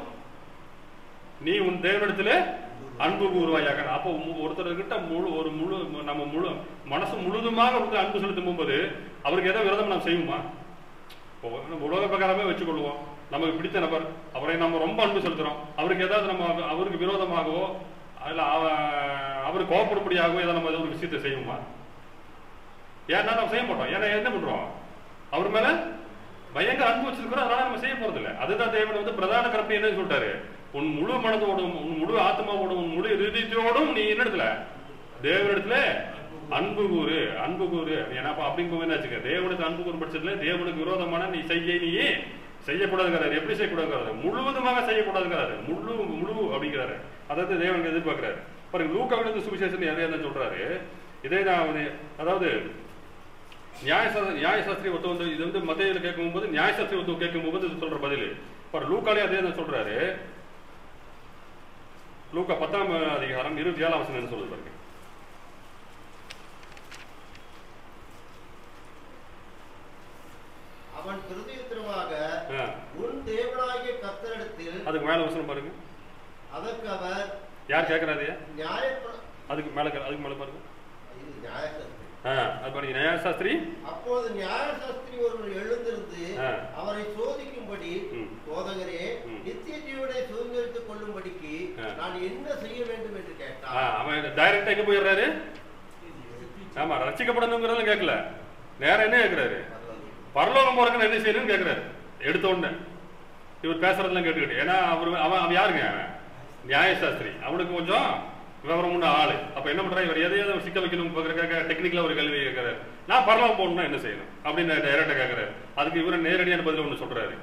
நீ உன் தேவனிடத்துல அன்பு கூறுவாயாக. அப்போ ஒருத்தர்கிட்ட முழு நம்ம முழு மனசு முழுதுமாக அன்பு செலுத்தும் போது அவருக்கு ஏதோ விரோதம் நாம் செய்வோமா? உலக பிரகாரமே வச்சுக்கொள்வோம். நமக்கு பிடித்த நபர், அவரை நம்ம ரொம்ப அன்பு செலுத்துறோம், அவருக்கு ஏதாவது நம்ம அவருக்கு விரோதமாகவோ இல்ல அவரு கோபப்படும்படியாகவோ ஏதாவது நம்ம ஒரு விஷயத்தை செய்வோமா? ஏன்னா நம்ம செய்ய மாட்டோம். ஏன்னா என்ன பண்றோம்? அவர் மேல பயங்கர அன்பு வச்சிருக்கிறோம், அதனால நம்ம செய்ய போறது இல்லை. அதுதான் தேவன் பிரதான கற்பனை என்ன சொல்லிட்டாரு? உன் முழு மனதோடும் உன் முழு ஆத்மாவோடும் உன் முழு இருதயத்தோடும் நீ என்ன இடத்துல தேவனிடத்துல அன்பு கூறு, அன்பு கூறு. ஏன்னா அப்படிங்கும்போது என்ன வச்சுக்க, தேவனுக்கு அன்பு கூறு பட்சத்துல தேவனுக்கு விரோதமான நீ செய்யக்கூடாதுங்கிறாரு. எப்படி செய்யக்கூடாதுங்கிறாரு? முழுவதுமாக செய்யக்கூடாதுங்கிறாரு. முழு அப்படிங்கிறாரு. அதாவது தேவனுக்கு எதிர்பார்க்கிறாரு. பாருங்க, லூக்காவிலிருந்து சுவிசேஷன் எதையா சொல்றாரு? இதே தான். அதாவது நியாயசாஸ்திரி ஒருத்தர் இது மத்தேயுல கேட்கும் போது, நியாயசாஸ்திரி ஒருத்தர் கேட்கும் போது இது சொல்ற பதில். லூக்காலே அதே தான் சொல்றாரு. லூக்கா 10ஆம் அதிகாரம் 27ஆம் வசனம் சொல்லுது பாருங்க. அவன் பிரதியுத்தரமாக உன் தேவனாகிய கர்த்தரிடத்தில், அதுக்கு மேல வசனம் பாருங்க. அதற்கு அவர், யார் கேட்கறாரு? அதுக்கு மேல பாருங்க. இது நியாயசாஸ்திரி. நியாயசாஸ்திரி. அப்போது நியாயசாஸ்திரி ஒருவர் எழுந்திருந்து அவரை சோதிக்கும்படி, போதகரே, நித்திய ஜீவனை சுதந்திரித்துக் கொள்ளும்படிக்கு நான் என்ன செய்ய வேண்டும் என்று கேட்டார். அவன் டைரக்டா எங்க போயிடுறாரு? ஆமா, ரட்சிக்கப்படணுங்கிறதும் கேட்கல, நேரம் என்ன கேட்கிறாரு? பரலோகம் போறதுக்கு என்ன செய்யணும்னு கேட்கிறாரு. எடுத்த உடனே இவர் பேசுறதெல்லாம் கேட்டுக்கிட்டு. ஏன்னா அவன் யாருங்க? நியாயசாஸ்திரி. அவனுக்கு கொஞ்சம் விவரம் உள்ள ஆளு. அப்ப என்ன பண்றாரு? இவர் எதையாவது சிக்க வைக்கணும் டெக்னிக்கலா ஒரு கேள்வி கேட்கிறாரு. நான் பரலோகம் போகணும்னா என்ன செய்யணும் அப்படின்னு டைரக்டா கேட்கிறாரு. அதுக்கு இவரு நேரடியான பதில் ஒண்ணு சொல்றாரு.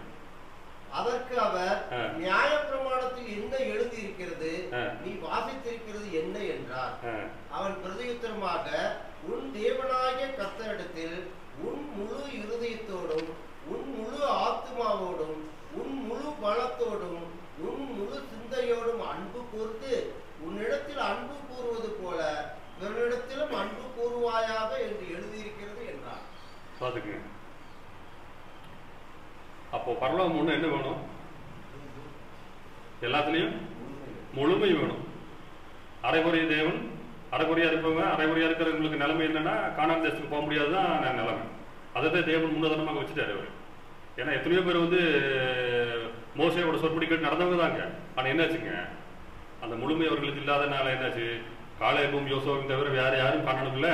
அதற்கு அவர், நியாய பிரமாணத்தில் என்ன எழுதி இருக்கிறது, நீ வாசித்திருக்கிறது என்ன என்றார். அவன் பிரதியுத்தரமாக, உன் தேவனாகிய கர்த்தரிடத்தில் உன் முழு இருதயத்தோடும் உன் முழு ஆத்மாவோடும் உன் முழு பலத்தோடும் உன் முழு சிந்தையோடும் அன்பு கூர்ந்து உன்னிடத்தில் அன்பு கூறுவது போல பிறனிடத்திலும் அன்பு கூறுவாயாக என்று எழுதியிருக்கிறது என்றார். பாத்துக்குங்க. அப்போ பரலோகம் ஒண்ணு என்ன வேணும்? எல்லாத்துலயும் முழுமை வேணும். அரைகுறைய தேவன், அரைகுறையா இருப்பவங்க, அரைகுறையா இருக்கிறவங்களுக்கு நிலைமை என்னன்னா கானான் தேசத்துக்கு போக முடியாதுதான் நிலைமை. அதை தேவன் முன்னதனமாக வச்சுட்டாரு அவர். ஏன்னா எத்தனையோ பேர் மோசையோட சொற்படி கேட்டு நடந்தவங்க தாங்க. ஆனா என்னாச்சுங்க, அந்த முழுமை அவர்களுக்கு இல்லாதனால என்னாச்சு, காலேபும் யோசுவாவும் தவிர வேற யாரும் கானானுக்குள்ள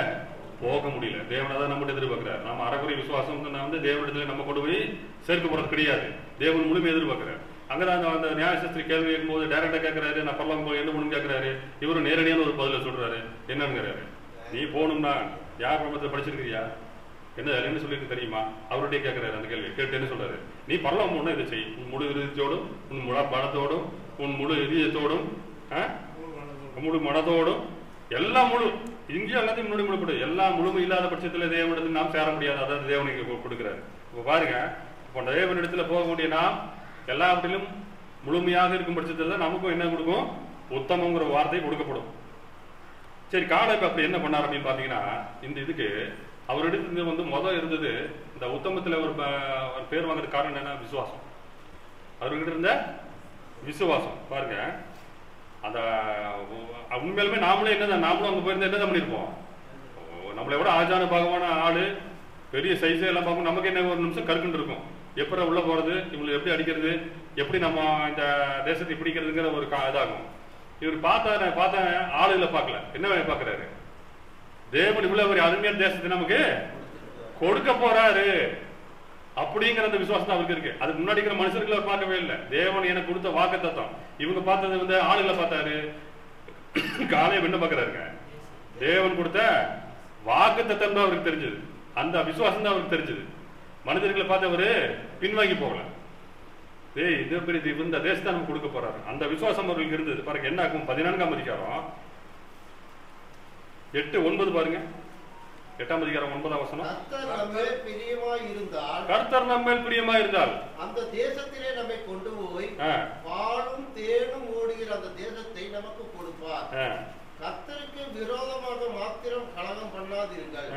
போக முடியல. தேவனை தான் நம்மகிட்ட எதிர்பார்க்கிறார். நம்ம அறகுறை விசுவாசம் தேவனிடத்துல நம்ம கொண்டு போய் சேர்க்க போறது கிடையாது. தேவன் முழுமை எதிர்பார்க்கிறார். அங்கதான் அந்த நியாயசாஸ்திரி கேள்வி கேட்கும்போது டைரக்டா கேட்கிறாரு, நான் பரலோகம் போய் என்ன பண்ணுன்னு கேட்கிறாரு. இவரும் நேரடியான ஒரு பதில சொல்றாரு. என்னங்கிறாரு, நீ போகணும்னா யார் பிரபலத்தில் படிச்சிருக்கிறியா, என்ன சொல்லிருக்கு தெரியுமா? அவருடைய கேட்கிறாரு அந்த கேள்வி. கேட்டு என்ன சொல்றாரு, நீ பரலோகம் ஒண்ணு இதை செய், உன் முழு இதயத்தோடும் உன் முழு பலத்தோடும் உன் முழு இதயத்தோடும் முழு மனதோடும் எல்லாம் முழு, இங்கேயும் எல்லாத்தையும் முன்னாடி முழுப்படு. எல்லாம் முழுமை இல்லாத பட்சத்துல தேவனிடத்தில் நாம் சேர முடியாது. அதாவது தேவனுக்கு கொடுக்கிறாரு. இப்ப பாருங்க, இப்போ தேவனிடத்துல போகக்கூடிய நாம் எல்லாவற்றிலும் முழுமையாக இருக்கும் பட்சத்தில் தான் நமக்கும் என்ன கொடுக்கும், உத்தமங்கிற வார்த்தை கொடுக்கப்படும். சரி, காலேப் அப்படி என்ன பண்ணார் அப்படின்னு பாத்தீங்கன்னா, இந்த இதுக்கு அவரிடத்துல வந்து முதல் இருந்தது இந்த உத்தமத்துல ஒரு பேர் வாங்குறது காரணம் என்ன, விசுவாசம். அவர்கிட்ட இருந்த விசுவாசம் பாருங்க. அந்த உண்மையிலுமே நாமளும் அங்க போயிருந்தா என்னதான் பண்ணிருப்போம், நம்மளை விட ஆஜான பாகமான ஆளு, பெரிய சைஸே எல்லாம் பார்க்கும். நமக்கு என்ன ஒரு நிமிஷம் கருக்குன்னு இருக்கும், எப்படி உள்ள போறது, இவங்களை எப்படி அடிக்கிறது, எப்படி நம்ம இந்த தேசத்தை பிடிக்கிறதுங்கிற ஒரு இதாகும். இவர் பார்த்த ஆளுகளை பார்க்கல, என்ன பார்க்கிறாரு, தேவன் இவ்வளவு ஒரு அருமையான தேசத்தை நமக்கு கொடுக்க போறாரு அப்படிங்கிற அந்த விசுவாசம் அவருக்கு இருக்கு. அதுக்கு முன்னாடி இருக்கிற மனுஷர்களை பார்க்கவே இல்லை. தேவன் எனக்கு கொடுத்த வாக்கு தத்தம். இவங்க பார்த்தது வந்து ஆளுகளை பார்த்தாரு, காலையில என்ன பார்க்கிறாருங்க, தேவன் கொடுத்த வாக்கு தத்தம் தான் அவருக்கு தெரிஞ்சது, அந்த விசுவாசம் தான் அவருக்கு தெரிஞ்சது. மனிதர்களை பார்த்து அவரு பின்வாங்கி போகல. இது பெரிய இந்த தேசத்தை நமக்கு கொடுக்க போறாரு, அந்த விசுவாசம் அவர்களுக்கு இருந்தது. பாருங்க என்ன ஆகும், 14ஆம் அதிகாரம் 8-9 பாருங்க. 8ஆம் அதிகாரம் 9ஆம் வசனம். கர்த்தர் நம்மேல் பிரியமா இருந்தால் அந்த தேசத்திலே நம்மை கொண்டு போய் பாலும் தேனும் ஓடுகிற அந்த தேசத்தை நமக்கு கொடுப்பார். கர்த்தருக்கு விரோதமாக மாத்திரம் கலகம் பண்ணாதீர்கள்.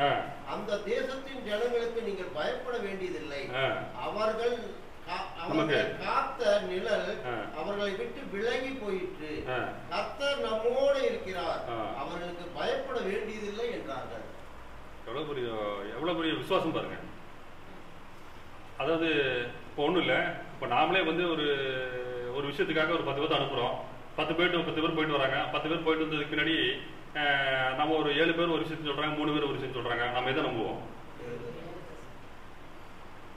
அந்த தேசத்தின் ஜனங்களுக்கு நீங்கள் பயப்பட வேண்டியதில்லை. அவர்கள் காத்த நிழல் அவர்களை விட்டு விலகி போயிற்று. கர்த்தர் நம்மோடு இருக்கிறார், அவர்களுக்கு பயப்பட வேண்டியதில்லை என்றார்கள். எவ்வளவு பெரிய விசுவாசம் பாருங்க. அதாவது இப்போ ஒண்ணும் இல்லை, இப்போ நாமளே வந்து ஒரு விஷயத்துக்காக ஒரு 10 பேர் அனுப்புறோம். 10 பேர் போயிட்டு வராங்க. 10 பேர் போயிட்டு வந்ததுக்கு பின்னாடி நம்ம ஒரு 7 பேர் ஒரு விஷயத்தை சொல்றாங்க, 3 பேர் ஒரு விஷயம் சொல்றாங்க. நம்ம எதை நம்புவோம்?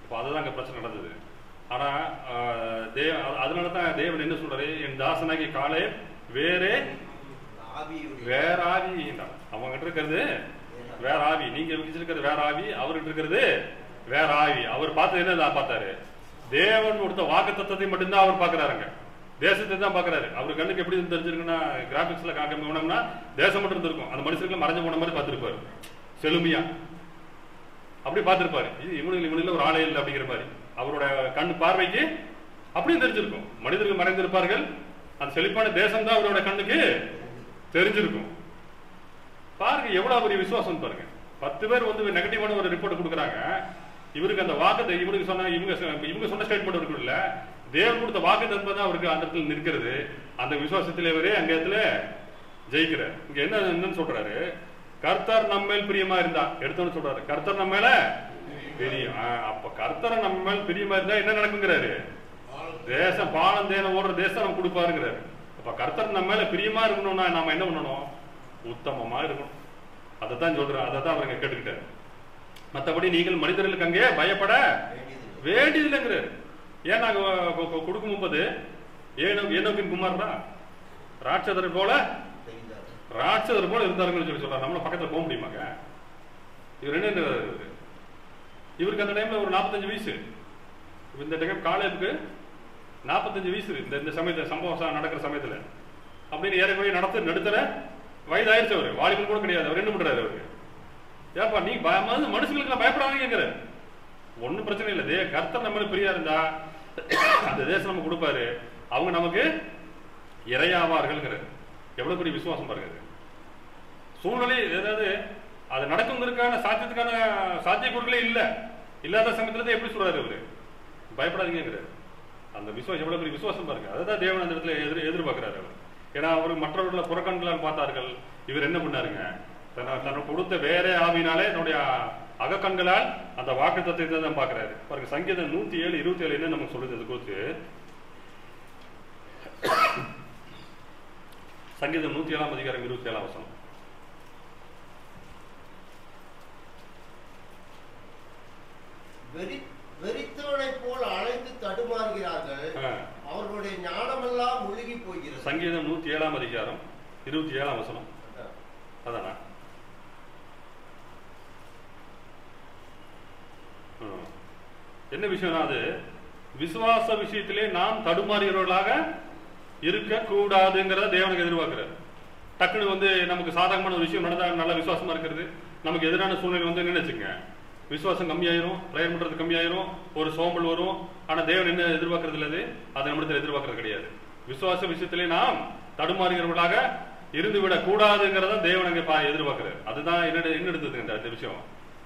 இப்போ அதுதான் அங்க பிரச்சனை நடந்தது. ஆனா அதனாலதான் தேவன் என்ன சொல்றாரு, என் தாசனாகிய காலேப் வேற ஆவி, அவங்க கிட்ட இருக்கிறது வேற ஆவி, நீங்க இருக்கிறது வேற ஆவி, அவர்கிட்ட இருக்கிறது வேற ஆவி. அவர் பார்த்தது என்ன பார்த்தாரு, தேவன் கொடுத்த வாக்கு தத்தத்தை மட்டும்தான் அவர் பாக்குறாருங்க, தேசத்தை தான் பாக்குறாரு. அவர் கண்ணுக்கு எப்படி தெரிஞ்சிருக்குன்னா, கிராபிக்ஸ்ல காமிக்கணும்னா தேசம் மட்டும் இருந்திருக்கும், அந்த மனுஷருக்கு மறைஞ்சு போன மாதிரி பார்த்திருப்பாரு, செழுமையா அப்படி பார்த்திருப்பாரு. இவனுக்கு ஒரு ஆளே இல்லை அப்படிங்கிற மாதிரி அவரோட கண் பார்வைக்கு அப்படியும் தெரிஞ்சிருக்கும். மனிதர்கள் மறைந்திருப்பார்கள், அந்த செழிப்பான தேசம் தான் அவரோட கண்ணுக்கு தெரிஞ்சிருக்கும். பாருங்க எவ்வளவு பெரிய விசுவாசம் பாருங்க. 10 பேர் வந்து நெகட்டிவான ஒரு ரிப்போர்ட் கொடுக்குறாங்க. இவருக்கு அந்த வாக்கு, இவருக்கு சொன்ன இவங்க சொன்ன ஸ்டேட்மெண்ட் இருக்கு இல்ல, தேவன் கொடுத்த வாக்கு தத்துவம் தான் அவருக்கு அந்த இடத்துல நிற்கிறது. அந்த விசுவாசத்திலே அவரே அந்த இடத்துல ஜெயிக்கிறார். இங்க என்னன்னு சொல்றாரு, கர்த்தர் நம்ம மேல் பிரியமா இருந்தா, எடுத்தோன்னு சொல்றாரு கர்த்தர் நம்ம மேல பிரியம். அப்ப கர்த்தரை நம்ம மேல் பிரியமா இருந்தா என்ன நடக்குங்கிறாரு, தேசம் பாலம் தேனம் ஓடுற தேசம் நம்ம கொடுப்பாருங்கிறாரு. அப்ப கர்த்தர் நம்ம மேல பிரியமா இருக்கணும்னா நாம என்ன பண்ணணும், உத்தமமா இருக்கணும். அதைத்தான் சொல்றேன், அதைத்தான் அவருங்க கேட்டுக்கிட்டாரு. மற்றபடி நீங்கள் மனிதர்களுக்கு அங்கே பயப்பட வேண்டியதில்லைங்கிறாரு. ஏன் நாங்க கொடுக்கும் போது ஏனோக்கின் குமார்னா ராட்சதர் போல இருந்தாருங்கன்னு சொல்லி சொல்றாரு. நம்மள பக்கத்துல போக முடியுமாங்க? இவர் என்ன, இவருக்கு அந்த டைம்ல ஒரு 45 வயசு. இந்த டைம் காலேஜுக்கு 45 வயசு. இந்த சமயத்துல சம்பவம் நடக்கிற சமயத்துல அப்படின்னு ஏறக்குறைய நடுத்தர வயதாயிருச்சு. அவரு வாலிபன் கூட கிடையாது. அவர் என்ன பண்றாரு, அவருக்கு ஏப்பா நீ மனுஷங்களுக்கு பயப்படாதீங்கிற, ஒன்னும் பிரச்சனை இல்லை. கர்த்தர் நம்ம பிரியா இருந்தா அந்த தேசம் நம்ம கொடுப்பாரு, அவங்க நமக்கு இரையாவார்கள். எவ்வளவு பெரிய விசுவாசம் பாருங்க. சூழ்நிலை ஏதாவது அது நடக்குங்கிறதுக்கான சாத்தியக்கூறுகளே இல்லாத சமயத்துல எப்படி சொல்றாரு அவரு, பயப்படாதீங்கிறாரு. அந்த விசுவாசம் எவ்வளவு பெரிய விசுவாசம் பாருங்க. அதான் தேவன் அந்த இடத்துல எதிர்பார்க்கிறாரு அவர். ஏன்னா அவர் மற்றவர்களை புறக்கண்களால் பார்த்தார்கள். இவர் என்ன பண்ணாருங்க, தனக்கு கொடுத்த வேற ஆவினாலே தன்னுடைய அகக்கண்களால் அந்த வாக்கு தத்துவத்தை தான் பார்க்கிறாரு. பாருங்க சங்கீதம் 107:27 என்ன நமக்கு சொல்லுது அது குறித்து. சங்கீதம் 107ஆம் அதிகாரம் 27ஆம் வசனம். வெறித்தவனை போல் அழைத்து தடுமாறுகிறார்கள், அவர்களுடைய ஞானமெல்லாம் முழுகி போகிறது. சங்கீதம் 107ஆம் அதிகாரம் 27ஆம் வசனம். அதானா? என்ன விஷயம்னா, அது விசுவாச விஷயத்திலே நாம் தடுமாறுகிறவர்களாக இருக்க கூடாதுங்கிறத தேவனுக்கு எதிர்பார்க்கிறார். டக்குனு நமக்கு சாதகமான ஒரு விஷயம் நடந்தா நல்ல விசுவாசமா இருக்கிறது, நமக்கு எதிரான சூழ்நிலை நினைச்சுங்க விசுவாசம் கம்மியாயிரும், பிரேயர் பண்றது கம்மியாயிரும், ஒரு சோம்பல் வரும். ஆனா தேவன் என்ன எதிர்பார்க்கறது இல்லது, அதை நம்மிடத்தில் எதிர்பார்க்கறது கிடையாது. விசுவாச விஷயத்திலே நாம் தடுமாறுகிறவர்களாக இருந்து விட கூடாதுங்கிறத தேவன் அங்கே எதிர்பார்க்கிறார். அதுதான் என்ன எடுத்தது இந்த விஷயம்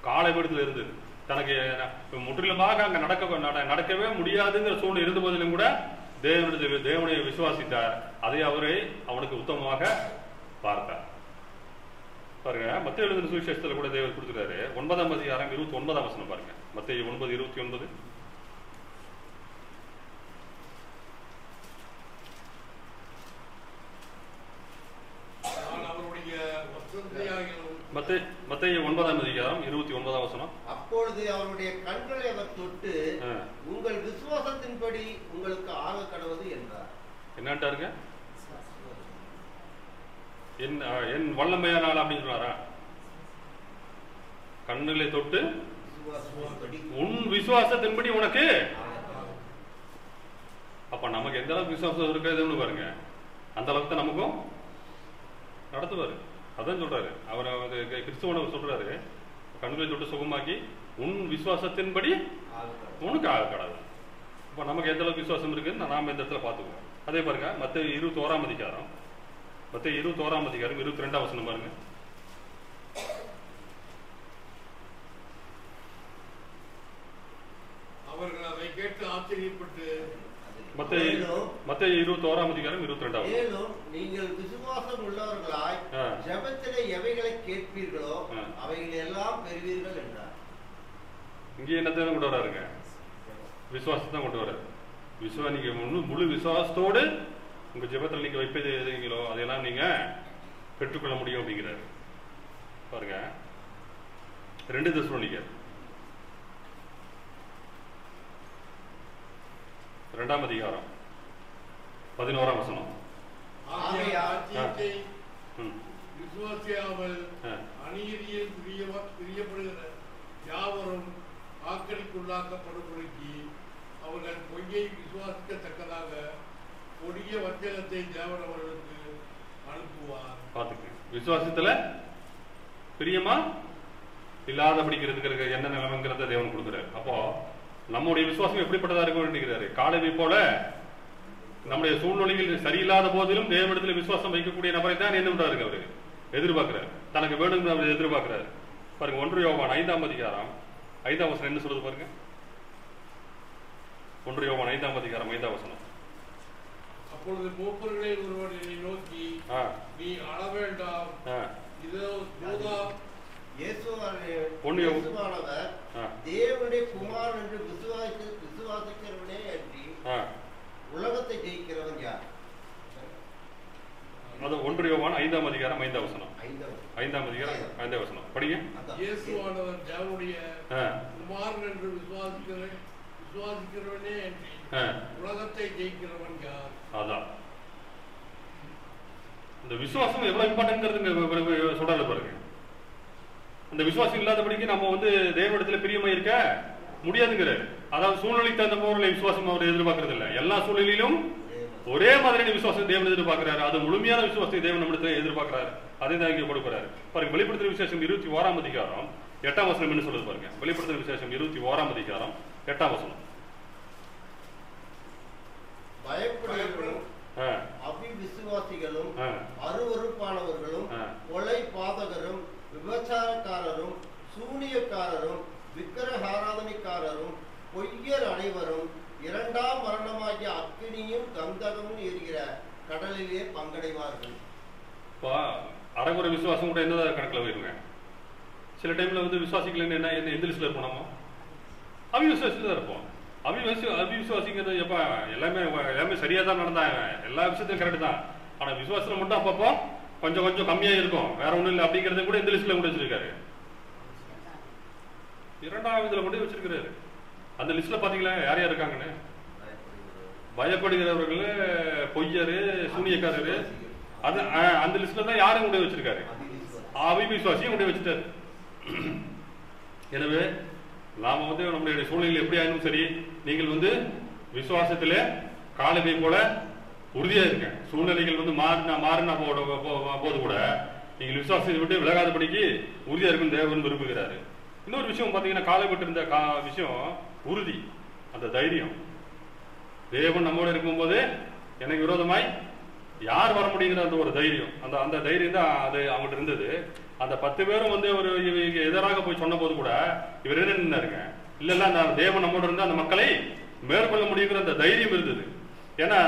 காலை விடத்துல இருந்தது. தனக்கு முற்றிலுமாக அங்க நடக்கவே முடியாதுங்கிற சூழ்நிலை இருந்த போதிலும் கூட தேவனை விசுவாசித்தார். அதை அவனுக்கு உத்தமமாக பார்த்தார். பாருங்க, மத்தேயு எழுதின சுவிசேஷத்துல கூட தேவன் கொடுத்துட்டாரு. 9ஆம் அதிகாரம் 29ஆம் வசனம் பாருங்க. மத்தேயு 9:29. மத்தேயு 9ஆம் அதிகாரம் 29ஆம் வசனம். அப்பொழுது அவருடைய கண்களை அவர் தொட்டு, உங்கள் விசுவாசத்தின்படி உங்களுக்கு ஆக கடவுது என்றார். என்னட்டாருங்க? என் வல்லமையானால் அப்படின்னு சொன்னாரா? கண்களை தொட்டு உன் விசுவாசத்தின்படி உனக்கு. அப்ப நமக்கு எந்த அளவுக்கு விசுவாசம் இருக்கிறதுன்னு பாருங்க, அந்த அளவுக்கு தான் நமக்கும் நடத்துவாரு. அதான் சொல்றாரு அவர். கிறிஸ்துவ சொல்றாரு, கண்களை தொட்டு சுகமாக்கி உன் விசுவாசத்தின்படி உனக்கு ஆக கடவுள். இப்ப நமக்கு எந்த அளவுக்கு விசுவாசம் இருக்குன்னு நாம இந்த இடத்துல பாத்துக்குவோம். அதே பாருங்க, மத்தேயு 21ஆம் அதிகாரம் 22ஆம் வசனம் பாருங்க. அவர்கள் அதை கேட்டு ஆச்சரியப்பட்டு. மத்தேயு 21ஆம் அதிகாரம் 22ஆம். மேலும் நீங்கள் விசுவாசம் உள்ளவர்களாய் ஜெபத்திலே எவைகளை கேட்பீர்களோ அவைகளை எல்லாம் பெறுவீர்கள் என்றார். இங்கே என்னத்தான் கொண்டு வராருங்க? விசுவாசத்தை தான் கொண்டு வர்றாரு. நீங்க முழு விசுவாசத்தோடு உங்க ஜெபத்தில் நீங்க வைப்பது எதுங்களோ அதையெல்லாம் நீங்க பெற்றுக்கொள்ள முடியும் அப்படிங்கிறாரு. பாருங்க, 2 தெசலோனிக்கர் 2ஆம் அதிகாரம் 11ஆம் வசனம். விசுவாசியாமல் அநீதியில் பிரியப்படுகிற யாவரும் ஆக்கடிக்குள்ளாக்கப்படும்படிக்கு அவர்கள் பொய்யை விசுவாசிக்கத்தக்கதாக கொடிய வஞ்சகத்தை தேவன் அவர்களுக்கு அனுப்புவார். பாத்துக்க, விசுவாசத்துல பிரியமா இல்லாத படிக்கிறதுக்கு என்ன நிலைமைங்கிறத தேவன் கொடுக்குறாரு. அப்போ நம்முடைய விசுவாசம் எப்படிப்பட்டதா இருக்க வேண்டியிருக்கிறாரு? காலைவை போல நம்முடைய சூழ்நிலைகள் சரியில்லாத போதிலும் தேவனிடத்துல விசுவாசம் வைக்கக்கூடிய நபரை தான் என்ன பண்றாரு? அவரு எதிர்பார்க்கிறார். தனக்கு வேணும் அவர் எதிர்பார்க்கிறார். பாருங்க, 1 யோவான் 5ஆம் அதிகாரம் 5ஆம் வசனம் என்ன சொல்லுது பாருங்க. 1 யோவான் 5ஆம் அதிகாரம் 5ஆம் வசனம். அப்பொழுது மூப்பர்களை ஒருவர் என்னை நோக்கி, நீ அழ வேண்டாம், இதோ இயேசுவானவர் தேவனுடைய குமாரன் என்று விசுவாசிக்கிறவனே அன்றி உலகத்தை ஜெயிக்கிறவன் யார்? அது 1 யோவான் 5ஆம் அதிகாரம் 5ஆம் வசனம். 5ஆம் அதிகாரம் 5ஆம் வசனம் படிங்க. இயேசுவானவர் தேவனுடைய குமாரன் என்று விசுவாசிக்கிறவனே அன்றி உலகத்தை ஜெயிக்கிறவன் யார்? அதான் இந்த விசுவாசம் எவ்வளவு இம்பார்ட்டன்ட் சொல்றாரு பாருங்க. அந்த விசுவாசம் இல்லாதபடிக்கு நம்ம தேவனிடத்துல பிரியமா இருக்க முடியாதுங்கிறாரு. அதாவது சூழ்நிலைக்கு தகுந்த போல விசுவாசம் அவர் எதிர்பார்க்கறது இல்லை. எல்லா சூழ்நிலையிலும் ஒரே மாதிரியான விசுவாசம் தேவன் எதிர்பார்க்கிறாரு. அது முழுமையான விசுவாசத்தை தேவன் நம்மிடத்துல எதிர்பார்க்கிறாரு. அதை தான் இங்கே கொடுக்கிறாரு பாருங்க. வெளிப்படுத்துற விசேஷம் 21ஆம் அதிகாரம் 8ஆம் வசனம் என்ன சொல்லுது பாருங்க. வெளிப்படுத்துற விசேஷம் 21ஆம் அதிகாரம் 8ஆம் வசனம். பயப்படுகிறவர்களும் அவிசுவாசிகளும் அருவருப்பானவர்களும் கொலை பாதகரும் விபச்சாரக்காரரும் சூனியக்காரரும் விக்கிரகாராதனைக்காரரும் பொய்யர் அனைவரும் 2ஆம் மரணமாகிய அக்கினியும் கந்தகமும் எரிகிற கடலிலே பங்கடைவார்கள். அறகுறை விசுவாசம் கூட என்னதான் கணக்கில் போயிருங்க. சில டைம்ல விசுவாசிகள் என்ன எந்த லிஸ்ட்ல இருப்போம்? நம்ம அவிசுவாசில தான் இருப்போம். அவிசுவாசிங்கிறது எப்ப எல்லாமே சரியா தான் நடந்தாங்க, எல்லா விஷயத்தையும் கரெக்ட் தான். ஆனா விசுவாசத்துல மட்டும் அப்பப்போ கொஞ்சம் கொஞ்சம் கம்மியா இருக்கும், வேற ஒண்ணும் இல்லை அப்படிங்கறத கூட எந்த லிஸ்ட்ல கொண்டு வச்சிருக்காரு? 2ஆம் இதுல கொண்டு வச்சிருக்காரு. அந்த லிஸ்ட்ல பாத்தீங்களா யார் யார் இருக்காங்கன்னு? பயப்படுகிறவர்கள், பொய்யரு, சூனியக்காரரு, அது அந்த லிஸ்ட்ல தான் யாரும் கொண்டு வச்சிருக்காரு? அவிசுவாசியும் கொண்டு வச்சுட்டாரு. எனவே நாம நம்முடைய சூழ்நிலை எப்படி ஆயினும் சரி, நீங்கள் விசுவாசத்துல காலவை போல உறுதியா இருக்க. சூழ்நிலைகள் மாறினா போது கூட நீங்கள் விசுவாசத்தை விட்டு விலகாதபடிக்கு உறுதியா இருக்கும் தேவன் விரும்புகிறாரு. இன்னொரு விஷயம் பார்த்தீங்கன்னா காலைப்பட்டு இருந்த விஷயம் உறுதி, அந்த தைரியம். தேவன் நம்மோடு இருக்கும்போது எனக்கு விரோதமாய் யார் வர முடியுங்கிற அந்த ஒரு தைரியம், அந்த தைரியம் தான் அது அவங்கள்ட்ட இருந்தது. அந்த 10 பேரும் வந்து ஒரு எதிராக போய் சொன்ன போது கூட இவர் என்ன நின்னாருங்க, இல்ல அந்த தேவன் நம்மோடு இருந்து அந்த மக்களை மேற்கொள்ள முடியுங்கிற அந்த தைரியம் இருந்தது. ஏன்னா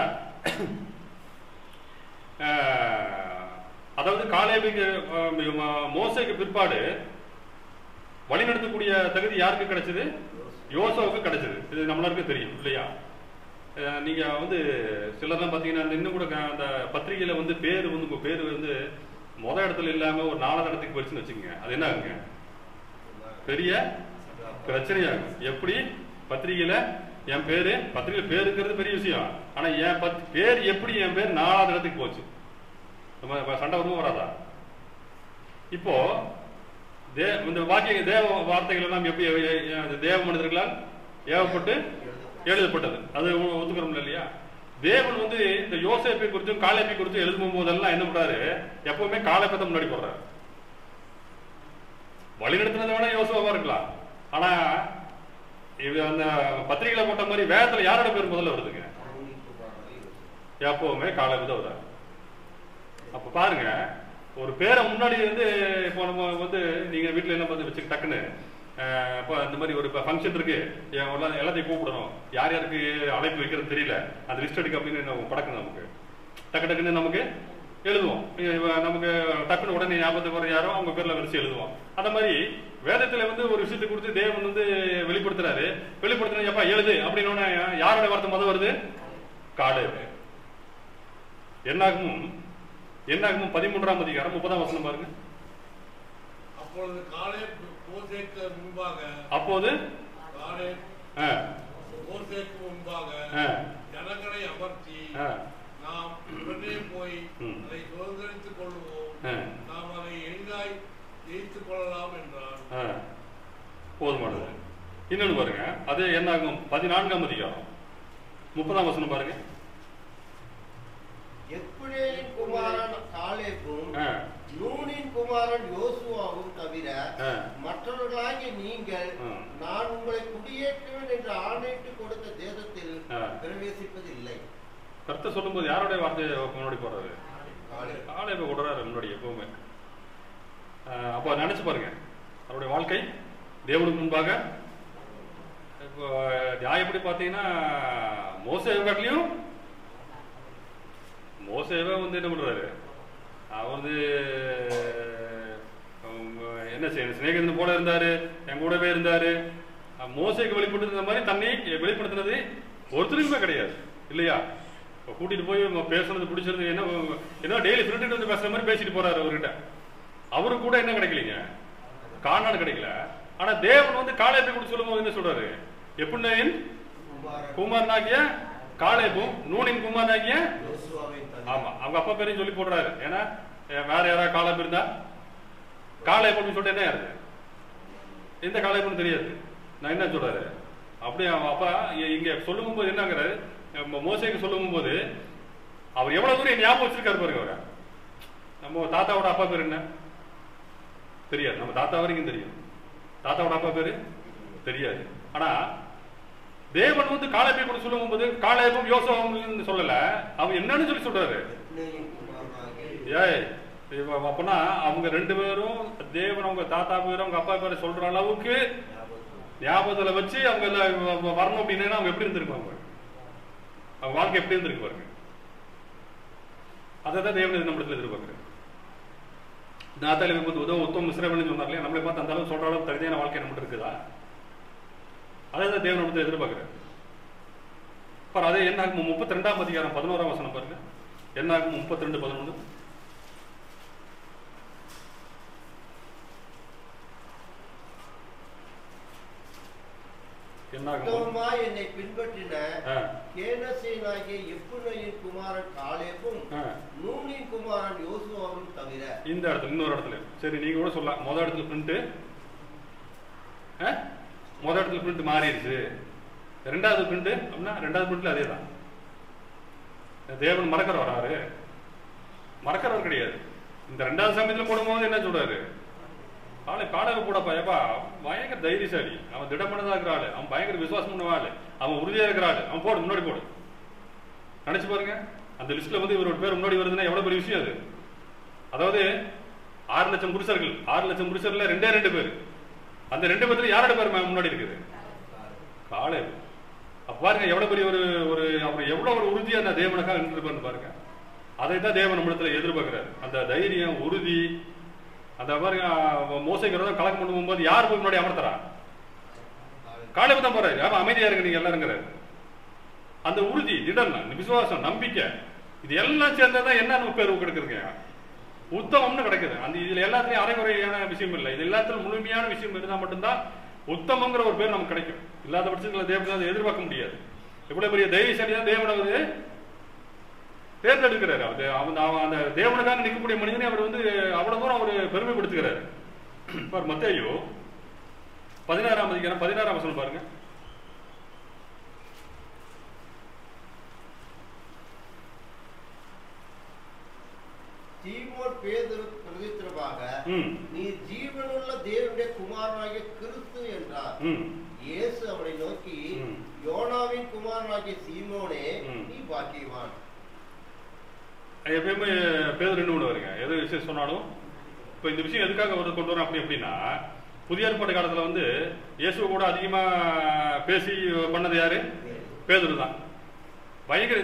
அதாவது காலேபுக்கு மோசேக்கு பிற்பாடு வழிநடத்தக்கூடிய தகுதி யாருக்கு கிடைச்சது? யோசுவாவுக்கு கிடைச்சது. இது நம்மளுக்கு தெரியும் இல்லையா? நீங்க வந்து சிலர்லாம் பாத்தீங்கன்னா இன்னும் கூட அந்த பத்திரிகையில வந்து பேர் வந்து உங்க பேர் வந்து முத இடத்துல இல்லாம ஒரு 4வது இடத்துக்கு போயிடுச்சுன்னு வச்சுக்கோங்க, அது என்ன ஆகுங்க? பெரிய பிரச்சனையாகும். எப்படி பத்திரிகையில என் பேரு, பத்திரிகையில பேருங்கிறது பெரிய விஷயம், ஆனா என் பேர் எப்படி என் பேர் 4வது இடத்துக்கு போச்சு, நம்ம சண்டை வருவோம் வராதா? இப்போ இந்த வாக்கிய தேவ வார்த்தைகள் எல்லாம் எப்படி தேவ மனிதர்களால் ஏவப்பட்டு எழுதப்பட்டது, அது ஒத்துக்கிறோம் இல்லையா? தேவன் வந்து இந்த யோசேப்பை குறித்தும் காலேபை குறித்தும் எழுதும் போதெல்லாம் என்ன பண்றாரு? எப்பவுமே காலேபத்தை முன்னாடி போடுறாரு. வழிநடத்தினதை விட யோசுவாவா இருக்கலாம், ஆனா இது அந்த பத்திரிகையில போட்ட மாதிரி வேதத்துல யாரோட பேர் முதல்ல வருதுங்க? எப்பவுமே காலேபு தான் வர்றாரு. அப்ப பாருங்க, ஒரு பேரை முன்னாடி வந்து இப்போ நம்ம வந்து நீங்க வீட்டுல எல்லாம் பார்த்து வச்சு டக்குன்னு இப்போ இந்த மாதிரி ஒரு ஃபங்க்ஷன் இருக்கு, எல்லாத்தையும் கூப்பிடணும், யார் யாருக்கு அழைப்பு வைக்கிறது தெரியல, அந்த லிஸ்ட் எடுக்க அப்படின்னு படக்கணும், நமக்கு டக்குன்னு நமக்கு எழுதுவோம், நமக்கு டக்குன்னு உடனே ஞாபகத்துக்கு வர யாரோ அவங்க பேர்ல வரிசை எழுதுவோம். அந்த மாதிரி வேதத்துல வந்து ஒரு விஷயத்தை குறித்து தேவன் வந்து வெளிப்படுத்துறாரு, வெளிப்படுத்தினா எழுது அப்படின்னு யாரோட வார்த்தை முதல் வருது? காலேபு. என்னாகும் 13ஆம் அதிகாரம் 30ஆம் வசனம் பாருங்க. அப்பொழுது காலேபு மோசேக்கு முன்பாக ஜனங்களை அமர்த்தி, நாம் உடனே போய் அதை சுதந்திரித்துக் கொள்வோம், நாம் அதை எளிதாய் ஜெயித்துக் கொள்ளலாம் என்றார். போதுமானது. இன்னொன்னு பாருங்க, அது என்னாகும் 14ஆம் அதிகாரம் 30ஆம் வசனம் பாருங்க. எப்புனேயின் குமாரன் காலேபும் நூனின் குமாரன் யோசுவாவும் தவிர மற்றவர்களாகிய நீங்கள் நான் உங்களை குடியேற்றுவேன் என்று ஆணையிட்டு கொடுத்த தேசத்தில் பிரவேசிப்பதில்லை. கர்த்தர் சொல்லும்போது யாருடைய வார்த்தையை முன்னாடி போடுறாரு? காலேபை கொடுறாரு முன்னாடி எப்பவுமே. அப்போ நினைச்சு பாருங்க, அவருடைய வாழ்க்கை தேவனுக்கு முன்பாக. இப்போ நியாயப்படி பார்த்தீங்கன்னா மோசேவே வந்து என்ன பண்றாரு? அவர் வந்து என்ன செய்ய சிநேகிதன் போல இருந்தாரு, என் கூடவே இருந்தாரு. மோசேக்கு வெளிப்படுத்துற மாதிரி தன்னை வெளிப்படுத்தினது ஒருத்தருக்குமே கிடையாது இல்லையா? கூட்டிட்டு போய் பேசுனது பிடிச்சிருந்து என்ன டெய்லி ஃப்ரெண்டு வந்து பேசுற மாதிரி பேசிட்டு போறாரு அவர்கிட்ட. அவருக்கு கூட என்ன கிடைக்கலீங்க? காணாடு கிடைக்கல. ஆனா தேவன் வந்து காலேபை கூட சொல்லும் போது என்ன சொல்றாரு? எப்புனேயின் குமாரனாகிய காலேபும் நூனின் குமாரனாகிய, ஆமா அவங்க அப்பா பேரையும் சொல்லி போடுறாரு. ஏன்னா வேற யாராவது காலேபு இருந்தா காலேபுன்னு சொல்லிட்டு என்ன யாரு எந்த காலேபுன்னு தெரியாது. நான் என்ன சொல்றாரு அப்படியே அப்பா இங்க சொல்லும் போது என்னங்கிறாரு, மோசேக்கு சொல்லும் போது அவர் எவ்வளவு தூரம் ஞாபகம் வச்சிருக்காரு பாருங்க. அவரை நம்ம தாத்தாவோட அப்பா பேர் என்ன தெரியாது, நம்ம தாத்தா வரைக்கும் தெரியும், தாத்தாவோட அப்பா பேரு தெரியாது. ஆனா தேவன் வந்து காலேபை கூட சொல்லும் போது காலேபும் யோசுவாவும் சொல்லல, அவன் என்னன்னு சொல்லி சொல்றாரு? அப்பனா அவங்க 2 பேரும் தேவன் அவங்க தாத்தா பேரும் அவங்க அப்பா பேரை சொல்ற அளவுக்கு ஞாபகத்துல வச்சு அவங்க வரணும் அப்படின்னா அவங்க எப்படி இருந்திருப்பாங்க? அவங்க வாழ்க்கை எப்படி இருந்திருக்கு பாருங்க. அதான் தேவன் நம்மளத்துல எதிர்பார்க்கிறேன். நாத்தாலே உத்தம இஸ்ரவேல்னு சொன்னார் இல்லையா, நம்மளை பார்த்து அந்த அளவுக்கு சொல்ற அளவுக்கு தகுதியான வாழ்க்கை நம்மகிட்ட இருக்குதா? அதான் தேவன் நம்மளை எதிர்பார்க்கிறேன். அதே என்னாகும் 32ஆம் அதிகாரம் 11ஆம் வசனம் பாருங்க. என்னாகும் 32:11. என்னை பின்பற்றின கேனசேனாகிய எப்புனேயின் குமாரன் காலேபும் நூனின் குமாரன் யோசுவாவும் தவிர. இந்த இடத்துல இன்னொரு இடத்துல சரி நீங்க கூட சொல்லலாம், முதல் இடத்துல பிரிண்ட் மாறிடுச்சு, 2வது பிரிண்ட் அப்படின்னா 2வது பிரிண்ட்ல அதே தான். தேவன் மறக்கிறவராரு? மறக்கிறவர் கிடையாது. இந்த 2வது சமயத்துல போடும்போது என்ன சொல்றாரு? காலையில் போடப்பா ஏப்பா பயங்கர தைரியசாலி, அவன் திடமனதா இருக்கிற ஆளு, அவன் பயங்கர விசுவாசம் பண்ண ஆளு, அவன் உறுதியா இருக்கிற ஆளு, அவன் போடு முன்னாடி போடு. நினைச்சு பாருங்க, அந்த லிஸ்ட்ல வந்து இவரோட பேர் முன்னாடி வருதுன்னா எவ்வளவு பெரிய விஷயம் அது. அதாவது 6 லட்சம் புருஷர்கள், 6 லட்சம் புருஷர்ல 2 பேர், அந்த 2 பேர்ல யாரோட பேர் முன்னாடி இருக்குது? காலேப். அப்ப பாருங்க எவ்வளவு பெரிய ஒரு அவர் எவ்வளவு ஒரு உறுதியா அந்த தேவனுக்காக நின்று பாருங்க. அதைத்தான் தேவன் நம்மிடத்துல எதிர்பார்க்கிறார், அந்த தைரியம், உறுதி. அந்த பாருங்க மோசைக்கிறத கலக்கம் கொண்டு போகும்போது யார் போய் முன்னாடி அமர்த்தரா? காலேப் தான் போறாரு. அவன் அமைதியா இருக்கு நீங்க எல்லாருங்கிறாரு. அந்த உறுதி, திடம், விசுவாசம், நம்பிக்கை, இது எல்லாம் சேர்ந்ததான் என்ன நம்ம பேர் கிடைக்குதுங்க, உத்தமம்னு கிடைக்குது. அந்த இதுல எல்லாத்துலயும் அரைகுறையான விஷயம் இல்லை, இது எல்லாத்திலும் முழுமையான விஷயம் இருந்தா மட்டும்தான் உத்தமங்கிற ஒரு பேர் நமக்கு கிடைக்கும். இல்லாத பட்சத்தில் தேவன் எதிர்பார்க்க முடியாது. இவ்வளவு பெரிய தைரியசாலியா தேவன் அவர் தேர்ந்தெடுக்கிறாரு. அவன் அந்த தேவனுக்காக நிற்கக்கூடிய மனிதனை அவர் வந்து அவ்வளவு தூரம் அவர் பெருமைப்படுத்துகிறாரு. மத்தேயு 16ஆம் அதிகாரம் 16ஆம் வசனம் பாருங்க. சீமோன் பேதுரு பிரதித்திரமாக, நீ ஜீவனுள்ள தேவனுடைய குமாரனாகிய கிறிஸ்து என்றார். இயேசு அவனை நோக்கி, யோனாவின் குமாரனாகிய சீமோனே, நீ பாக்கியவான். எப்பயுமே பேதுரு என்ன பண்ணுவாருங்க, எது விஷயம் சொன்னாலும் இப்ப இந்த விஷயம் எதுக்காக அவர் கொண்டு வரோம் அப்படின்னா, புதிய ஏற்பாட்டு காலத்துல வந்து இயேசு கூட அதிகமா பேசி பண்ணது யாரு? பேதுரு தான். பயங்கர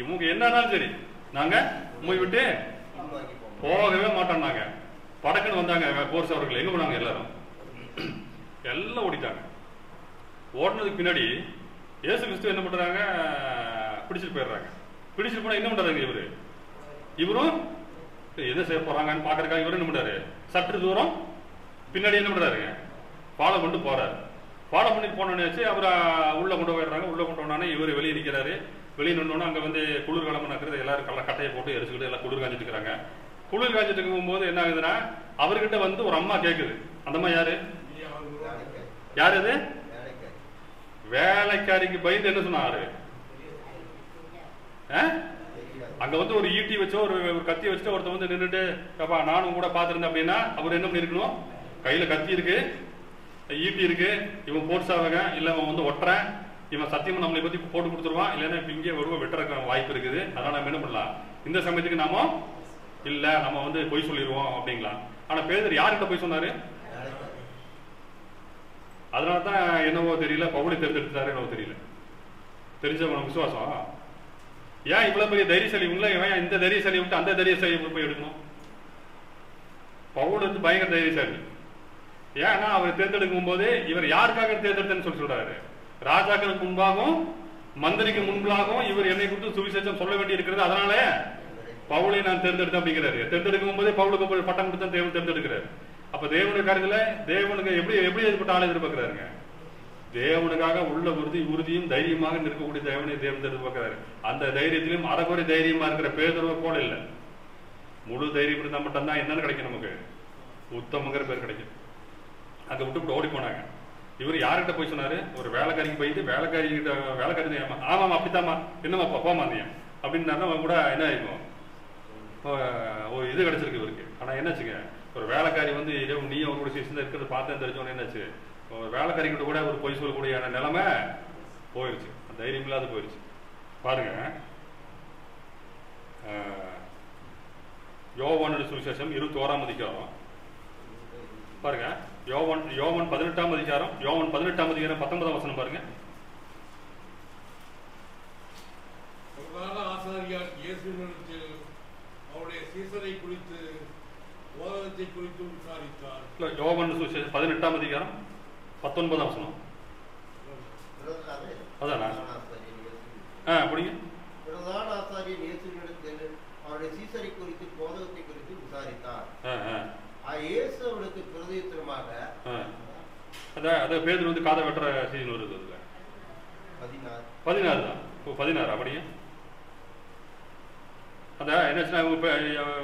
இவங்க என்னன்னாலும் சரி நாங்க மூய் விட்டு போகவே மாட்டோம். நாங்க படக்குன்னு வந்தாங்க போர்ஸ் அவர்கள், எங்க போனாங்க? எல்லாரும் எல்லாம் ஓடிட்டாங்க. ஓடினதுக்கு பின்னாடி இயேசு கிறிஸ்து என்ன பண்றாங்க, பிடிச்சிட்டு போயிடுறாங்க. பிடிச்சிட்டு போனா என்ன பண்றாங்க, இவரும் எதை செய்ய போறாங்கன்னு பாக்குறதுக்காக இவரும் என்ன பண்றாரு, சற்று தூரம் பின்னாடி என்ன பண்றாருங்க, ஃபாலோ பண்ணிட்டு போறாரு. ஃபாலோ பண்ணிட்டு போனோன்னு அவரை உள்ள கொண்டு போயிடுறாங்க. உள்ள கொண்டு போனோன்னே இவர் வெளியே நிற்கிறாரு. வெளியே நின்னோன்னா அங்க வந்து குளிர்காலம் நடக்கிறது. எல்லாரும் கட்டையை போட்டு எரிச்சுக்கிட்டு எல்லாம் குளிர் காஞ்சிட்டு இருக்கிறாங்க. குளிர் காஞ்சிட்டு இருக்கும் போது என்ன ஆகுதுன்னா, அவர்கிட்ட வந்து ஒரு அம்மா கேக்குது. அந்த அம்மா யாரு? யாரு அது? வேலைக்காரிக்கு பயந்து என்ன சொன்னாரு, அங்க வந்து ஒரு ஈட்டி வச்சோ ஒரு கத்தி வச்சுட்டு ஒருத்த வந்து நின்றுட்டு, அப்பா நானும் கூட பாத்துருந்தேன் அப்படின்னா அவர் என்ன பண்ணிருக்கணும், கையில கத்தி இருக்கு, ஈட்டி இருக்கு, இவன் போர்ஸாவங்க, இல்ல அவன் வந்து ஒட்டுறேன், இவன் சத்தியமா நம்மளை பத்தி போட்டு கொடுத்துருவான், இல்லைன்னா இப்ப இங்கே வருவா வெட்டுற வாய்ப்பு இருக்குது, அதனால நம்ம என்ன பண்ணலாம், இந்த சமயத்துக்கு நாம இல்ல நம்ம வந்து பொய் சொல்லிடுவோம் அப்படிங்களா. ஆனா பேதர் யார்கிட்ட போய் சொன்னாரு? அதனாலதான் என்னவோ தெரியல பவுலை தேர்ந்தெடுத்தாரு, என்னவோ தெரியல. தெரிஞ்சவங்க விசுவாசம். ஏன் இவ்வளவு பெரிய தைரியசாலி உள்ள இந்த தைரியசாலியை விட்டு அந்த தைரியசாலியை போய் எடுக்கணும்? பவுல் வந்து பயங்கர தைரியசாலி. ஏன்னா அவர் தேர்ந்தெடுக்கும் போது இவர் யாருக்காக தேர்ந்தெடுத்தேன்னு சொல்றாரு, ராஜாக்களுக்கு முன்பாகவும் மந்திரிக்கு முன்பாகவும் இவர் என்னை குறித்து சுவிசேஷம் சொல்ல வேண்டி இருக்கிறது, அதனால பவுலை நான் தேர்ந்தெடுத்தேன் அப்படிங்கிறாரு. தேர்ந்தெடுக்கும் போதே பவுலுக்கு பட்டம் கொடுத்தா தேவன் தேர்ந்தெடுக்கிறாரு. அப்ப தேவனுடைய காரியத்துல தேவனுக்கு எப்படி ஏற்பட்ட ஆளை எதிர்பார்க்கிறாருங்க, தேவனுக்காக உள்ள உறுதியும் தைரியமாக இருக்கக்கூடிய தேவனை தேவன் எதிர்பார்க்கிறாரு. அந்த தைரியத்திலும் அறகுறை தைரியமா இருக்கிற பேதுருவை போல இல்லை, முழு தைரியம் இருந்தா மட்டும்தான் என்னன்னு கிடைக்கும், நமக்கு உத்தமங்கிற பேர் கிடைக்கும். அங்க விட்டு ஓடி போனாங்க. இவர் யார்கிட்ட போய் சொன்னாரு, ஒரு வேலைக்காரிக்கு போயிட்டு வேலைக்காரி கிட்ட, வேலைக்காரி ஆமாமா அப்படித்தாமா என்னமாப்பா போமாந்திய அப்படின்னு கூட என்ன ஆயிருக்கும், ஒரு இது கிடைச்சிருக்கு இவருக்கு. ஆனா என்னாச்சுங்க, ஒரு வேலைக்காரி வந்து நீ அவரோட சேர்ந்து இருக்கிறது பார்த்தேன் தெரிஞ்சோன்னு என்னாச்சு, ஒரு வேலைக்காரி கிட்ட கூட ஒரு பொய் சொல்லக்கூடிய நிலைமை போயிருச்சு, தைரியம் இல்லாத போயிருச்சு. பாருங்க யோவான் சுவிசேஷம் 21ஆம் அதிகாரம் பாருங்க, யோவான் 18ஆம் அதிகாரம், யோவான் 18ஆம் அதிகாரம் 19ஆம் வசனம் பாருங்க. ஆசாரியார் இயேசுவினிடத்தில் அவருடைய சீசரை குறித்து போதகத்தை குறித்து விசாரித்தார். யோவான் சுவிசேஷம் 18ஆம் அதிகாரம் 19ஆம் வசனம். அதானா அப்படிங்க. பிரதான ஆசாரியர் இயேசுவினிடத்தில் அவருடைய சீசரை குறித்து போதகத்தை குறித்து விசாரித்தார். இயேசு அவனுக்கு பிரதியுத்தரமாக, அத பேதுரு வந்து காதை வெட்டுற சீன் வருது அதுல 16 தான். 16 அப்படிங்க. அதான் என்னாச்சுன்னா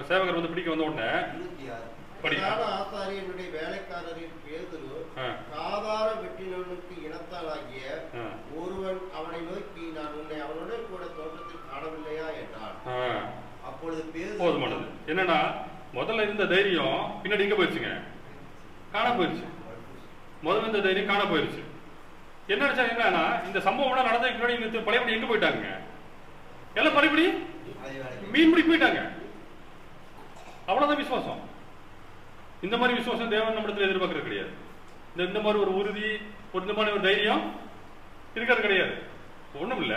சேவகர் வந்து பிடிக்க வந்த உடனே ஆசாரியனுடைய வேலைக்காரரின் பேதுரு சாதார வெட்டினவனுக்கு இனத்தாலாகிய ஒருவன் அவனை நோக்கி, நான் உன்னை அவனோட கூட தோட்டத்தில் காணவில்லையா என்றான். அப்பொழுது பேதுரு போதுமானது. என்னன்னா முதல்ல இருந்த தைரியம் பின்னாடி எங்க போயிடுச்சுங்க, காண போயிருச்சு. முதல்ல இந்த தைரியம் காண போயிருச்சு. என்ன நினைச்சா என்னன்னா, இந்த சம்பவம் நடந்ததுக்கு முன்னாடி பழையபடி எங்க போயிட்டாங்க? எல்லாம் பழையபடி மீன்பிடி போயிட்டாங்க. அவ்வளவுதான் விசுவாசம். இந்த மாதிரி விசுவாசம் தேவன் நம்மிடத்துல எதிர்பார்க்கறது கிடையாது. இந்த மாதிரி ஒரு உறுதி, இந்த மாதிரி ஒரு தைரியம் இருக்கிறது கிடையாது. ஒண்ணும் இல்ல,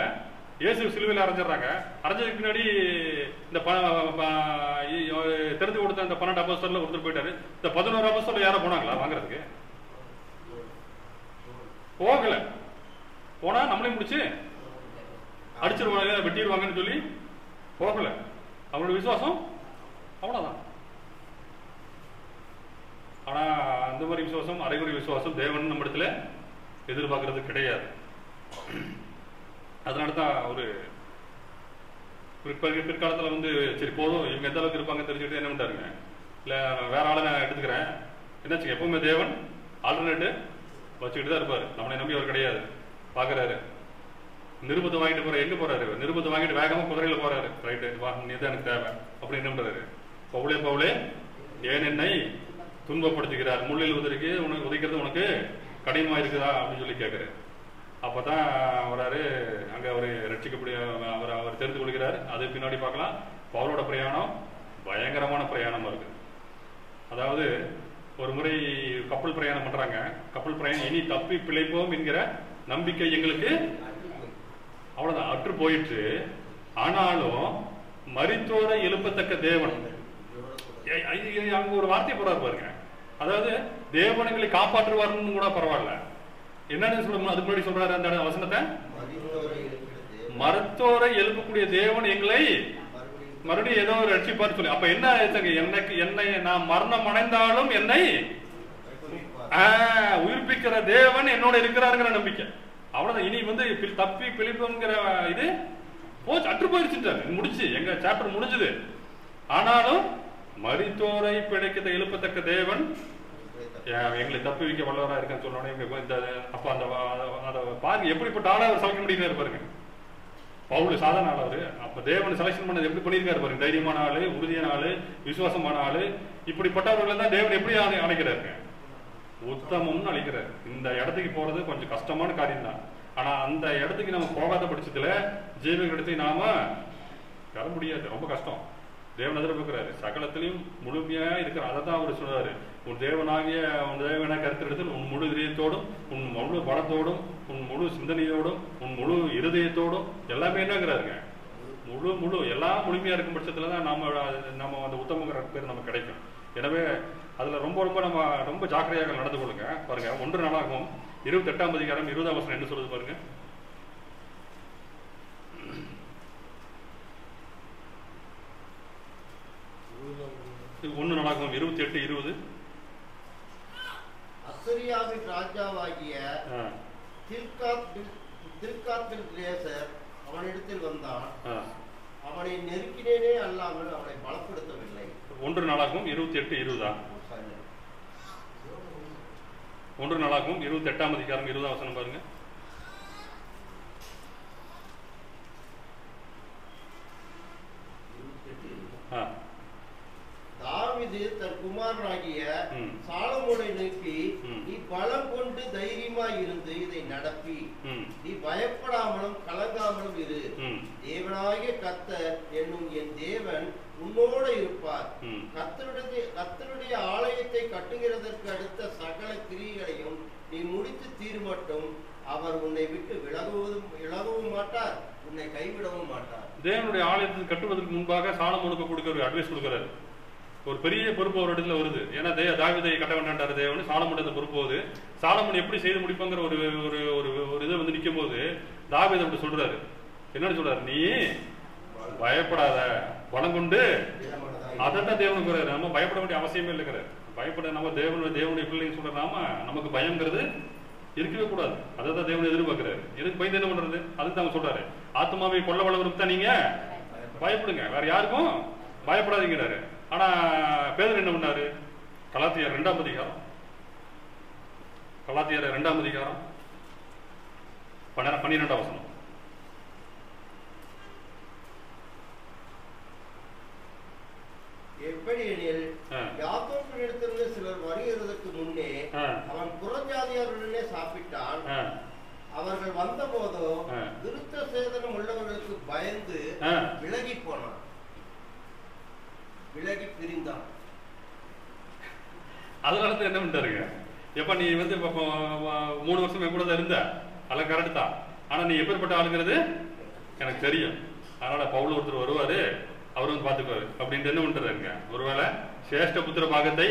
இயேசு சிலுவையில் அரைஞ்சிடறாங்க. அரைஞ்சதுக்கு முன்னாடி இந்த தெரிந்து கொடுத்த அந்த 12 அப்போஸ்தலர்ல ஒருத்தர் போயிட்டாரு. இந்த 11 அப்போஸ்தலர் யாரோ போனாங்களா வாங்குறதுக்கு? போகல. போனா நம்மளே முடிச்சு அடிச்சிருவாங்க, வெட்டிடுவாங்கன்னு சொல்லி போகல. அவங்களோட விசுவாசம் அவ்வளவுதான். ஆனா அந்த மாதிரி விசுவாசம், அரைகுறை விசுவாசம் தேவன் நம்ம இடத்துல எதிர்பார்க்கறது கிடையாது. அதனாலதான் ஒரு பிற்காலத்துல வந்து சரி போதும், இவங்க எந்த அளவுக்கு இருப்பாங்க தெரிஞ்சுக்கிட்டு என்ன பண்றாருங்க, இல்ல வேற ஆளை நான் எடுத்துக்கிறேன் என்னாச்சு. எப்பவுமே தேவன் ஆல்டர்னேட்டு வச்சுக்கிட்டு தான் இருப்பாரு. நம்மளை நம்பி அவர் கிடையாது. பாக்குறாரு, நிருபத்தை வாங்கிட்டு போற எங்க போறாரு? நிருபத்தை வாங்கிட்டு வேகமா குதிரையில போறாரு. ரைட்டு, வா, நீ தான் எனக்கு தேவை அப்படின்னு நம்புறாரு. பவுலே பவுலே ஏன் என்னை துன்பப்படுத்துகிறார், முள்ளில் உதைக்கிறது உனக்கு கடினமா இருக்குதா அப்படின்னு சொல்லி கேட்கிறாரு. அப்பதான் வராரு, அங்க அவரு ரட்சிக்கப்படி அவர் தெரிந்து கொள்கிறார். அது பின்னாடி பார்க்கலாம். பவுலோட பிரயாணம் பயங்கரமான பிரயாணமா இருக்கு. அதாவது ஒரு முறை கப்பல் பிரயாணம் பண்றாங்க. கப்பல் பிரயாணம் இனி தப்பி பிழைப்போம் என்கிற நம்பிக்கை எங்களுக்கு அவ்வளவுதான் அற்று போயிட்டு, ஆனாலும் மரித்தோரை எழுப்பத்தக்க தேவன் அங்க ஒரு வார்த்தை போறாரு பாருங்க. அதாவது தேவனங்களை காப்பாற்றுவார்னு கூட பரவாயில்ல, என்னன்னு சொல்ல அதுக்கு முன்னாடி சொல்றாரு அந்த வசனத்தை, மருத்துவரை எழுப்பக்கூடிய தேவன் எங்களை மறுபடியும் ஏதோ ஒரு ரட்சிப்பார் சொல்லி. அப்ப என்ன என்னை நான் மரணம் அடைந்தாலும் என்னை உயிர்ப்பிக்கிற தேவன் என்னோட இருக்கிறாருங்கிற நம்பிக்கை அவ்வளவுதான். இனி வந்து தப்பி பிழைப்புங்கிற இது போச்சு, அற்று போயிருச்சுட்டாரு, முடிச்சு எங்க சாப்டர் முடிஞ்சது. ஆனாலும் மரித்தோரை பிழைக்கத்தை எழுப்பத்தக்க தேவன் எங்களை தப்பி வைக்க வல்லவரா இருக்கன்னு சொன்னோடனே அப்ப அந்த பாருங்க எப்படிப்பட்ட ஆளா அவர் செலக்ட் பண்ணிட்டு பாருங்க. பவுல் சாதாரண ஆள் அவரு. அப்ப தேவன் செலக்ஷன் பண்ணது எப்படி பண்ணியிருக்காரு பாருங்க. தைரியமான ஆளு, உறுதியான ஆளு, விசுவாசமான ஆளு, இப்படிப்பட்டவர்களை தான் தேவன் எப்படி அழைக்கிறாரு? உத்தமம்னு அழைக்கிறாரு. இந்த இடத்துக்கு போறது கொஞ்சம் கஷ்டமான காரியம் தான். ஆனா அந்த இடத்துக்கு நம்ம போகாத பட்சத்துல ஜீவன் இடத்துக்கு நாம வர முடியாது, ரொம்ப கஷ்டம். தேவன் எதிர்பார்க்கிறாரு சகலத்திலையும் முழுமையா இருக்கிறார். அதை தான் அவர் சொல்றாரு, உன் தேவனாக கருத்தெடுத்து உன் முழு இதயத்தோடும், உன் முழு பலத்தோடும், உன் முழு சிந்தனையோடும், உன் முழு இருதயத்தோடும் எல்லாமே என்னங்கிறாருங்க, முழு எல்லாம் முழுமையா இருக்கும் பட்சத்துலதான் நம்ம அந்த உத்தமங்கிற பேர் நமக்கு கிடைக்கும். எனவே அதுல ரொம்ப நம்ம ரொம்ப ஜாக்கிரதையாக நடந்து கொள்ளுங்க. பாருங்க 1 நாளாகவும் 28ஆம் அதிகாரம் 20ஆம் வசனம் என்ன சொல்லுது பாருங்க. 1 நாளாகவும் 28:20. அசரியாவின் ராஜாவாகிய திர்காத்பில்நேசர் அவனிடத்தில் வந்தான். அவனை நெருக்கினேனே அல்லாமல் அவனை பலப்படுத்தவில்லை. 1 நாளாகவும் 28:20. 1 நாளாகவும் 28ஆம் அதிகாரம் 20ஆம் வசனம் பாருங்க. தாவீது தன் குமாரனாகிய சாலமோனை நோக்கி, நீ பலம் கொண்டு தைரியமாய் இருந்து இதை நடப்பி, நீ பயப்படாமலும் கலங்காமலும் இரு. தேவனாகிய கர்த்தர் என்னும் என் தேவன் உன்னோடு இருப்பார். கர்த்தருடைய ஆலயத்தை கட்டுகிறதற்கு அடுத்த சகல கிரியைகளையும் நீ முடித்து தீர்மட்டும் அவர் உன்னை விட்டு விலகவும் மாட்டார், உன்னை கைவிடவும் மாட்டார். தேவனுடைய ஆலயத்தை கட்டுவதற்கு முன்பாக சாலமோனுக்கு கொடுக்கிற ஒரு அட்வைஸ் கொடுக்கிறாரு. ஒரு பெரிய பொறுப்பு ஒரு இடத்துல வருது. ஏன்னா தாவீதை கட்ட வேண்டாம் தேவன், சாலமோன் அந்த பொறுப்பு போகுது. சாலமோன் எப்படி செய்து முடிப்பாங்கிற ஒரு ஒரு இதை வந்து நிற்கும் போது தாவீது அப்படி சொல்றாரு. என்னன்னு சொல்றாரு, நீ பயப்படாத, பலம் கொண்டு. அதான் தேவனுக்கு வர்றாரு. நம்ம பயப்பட வேண்டிய அவசியமே இல்லைங்கிறாரு. பயப்பட நம்ம தேவனுடைய பிள்ளைங்க சொல்ற நாம நமக்கு பயம்ங்கிறது இருக்கவே கூடாது. அதை தான் தேவன் எதிர்பார்க்கிறாரு. எதுக்கு பயந்து என்ன பண்றது? அதுக்கு தான் சொல்றாரு, ஆத்மாவை கொல்ல வளவருக்கு தான் நீங்க பயப்படுங்க, வேற யாருக்கும் பயப்படாதீங்கிறாரு. ஆனா பேதுரு என்ன பண்ணாரு? கலாத்தியர் 2ஆம் அதிகாரம் 12ஆம் வசனம். எப்படி எனில் யாக்கோபினிடத்திலிருந்து சிலர் வருகிறதற்கு முன்னே அவன் புறஜாதியாருடனே சாப்பிட்டான். அவர்கள் வந்த போதோ விருத்த சேதனம் உள்ளவர்களுக்கு பயந்து விலகி போனான், விலகி பிரிந்தான். அதனால என்ன பண்ணிட்டாருங்க, எப்ப நீ வந்து 3 வருஷம் என் கூட தான் இருந்த, அதெல்லாம் கரெக்ட் தான். ஆனா நீ எப்பேற்பட்ட ஆளுங்கிறது எனக்கு தெரியும். அதனால பவுல் ஒருத்தர் வருவாரு, அவரு வந்து பாத்துக்குவாரு அப்படின்ட்டு என்ன பண்றாருங்க, ஒருவேளை சேஷ்ட புத்திர பாகத்தை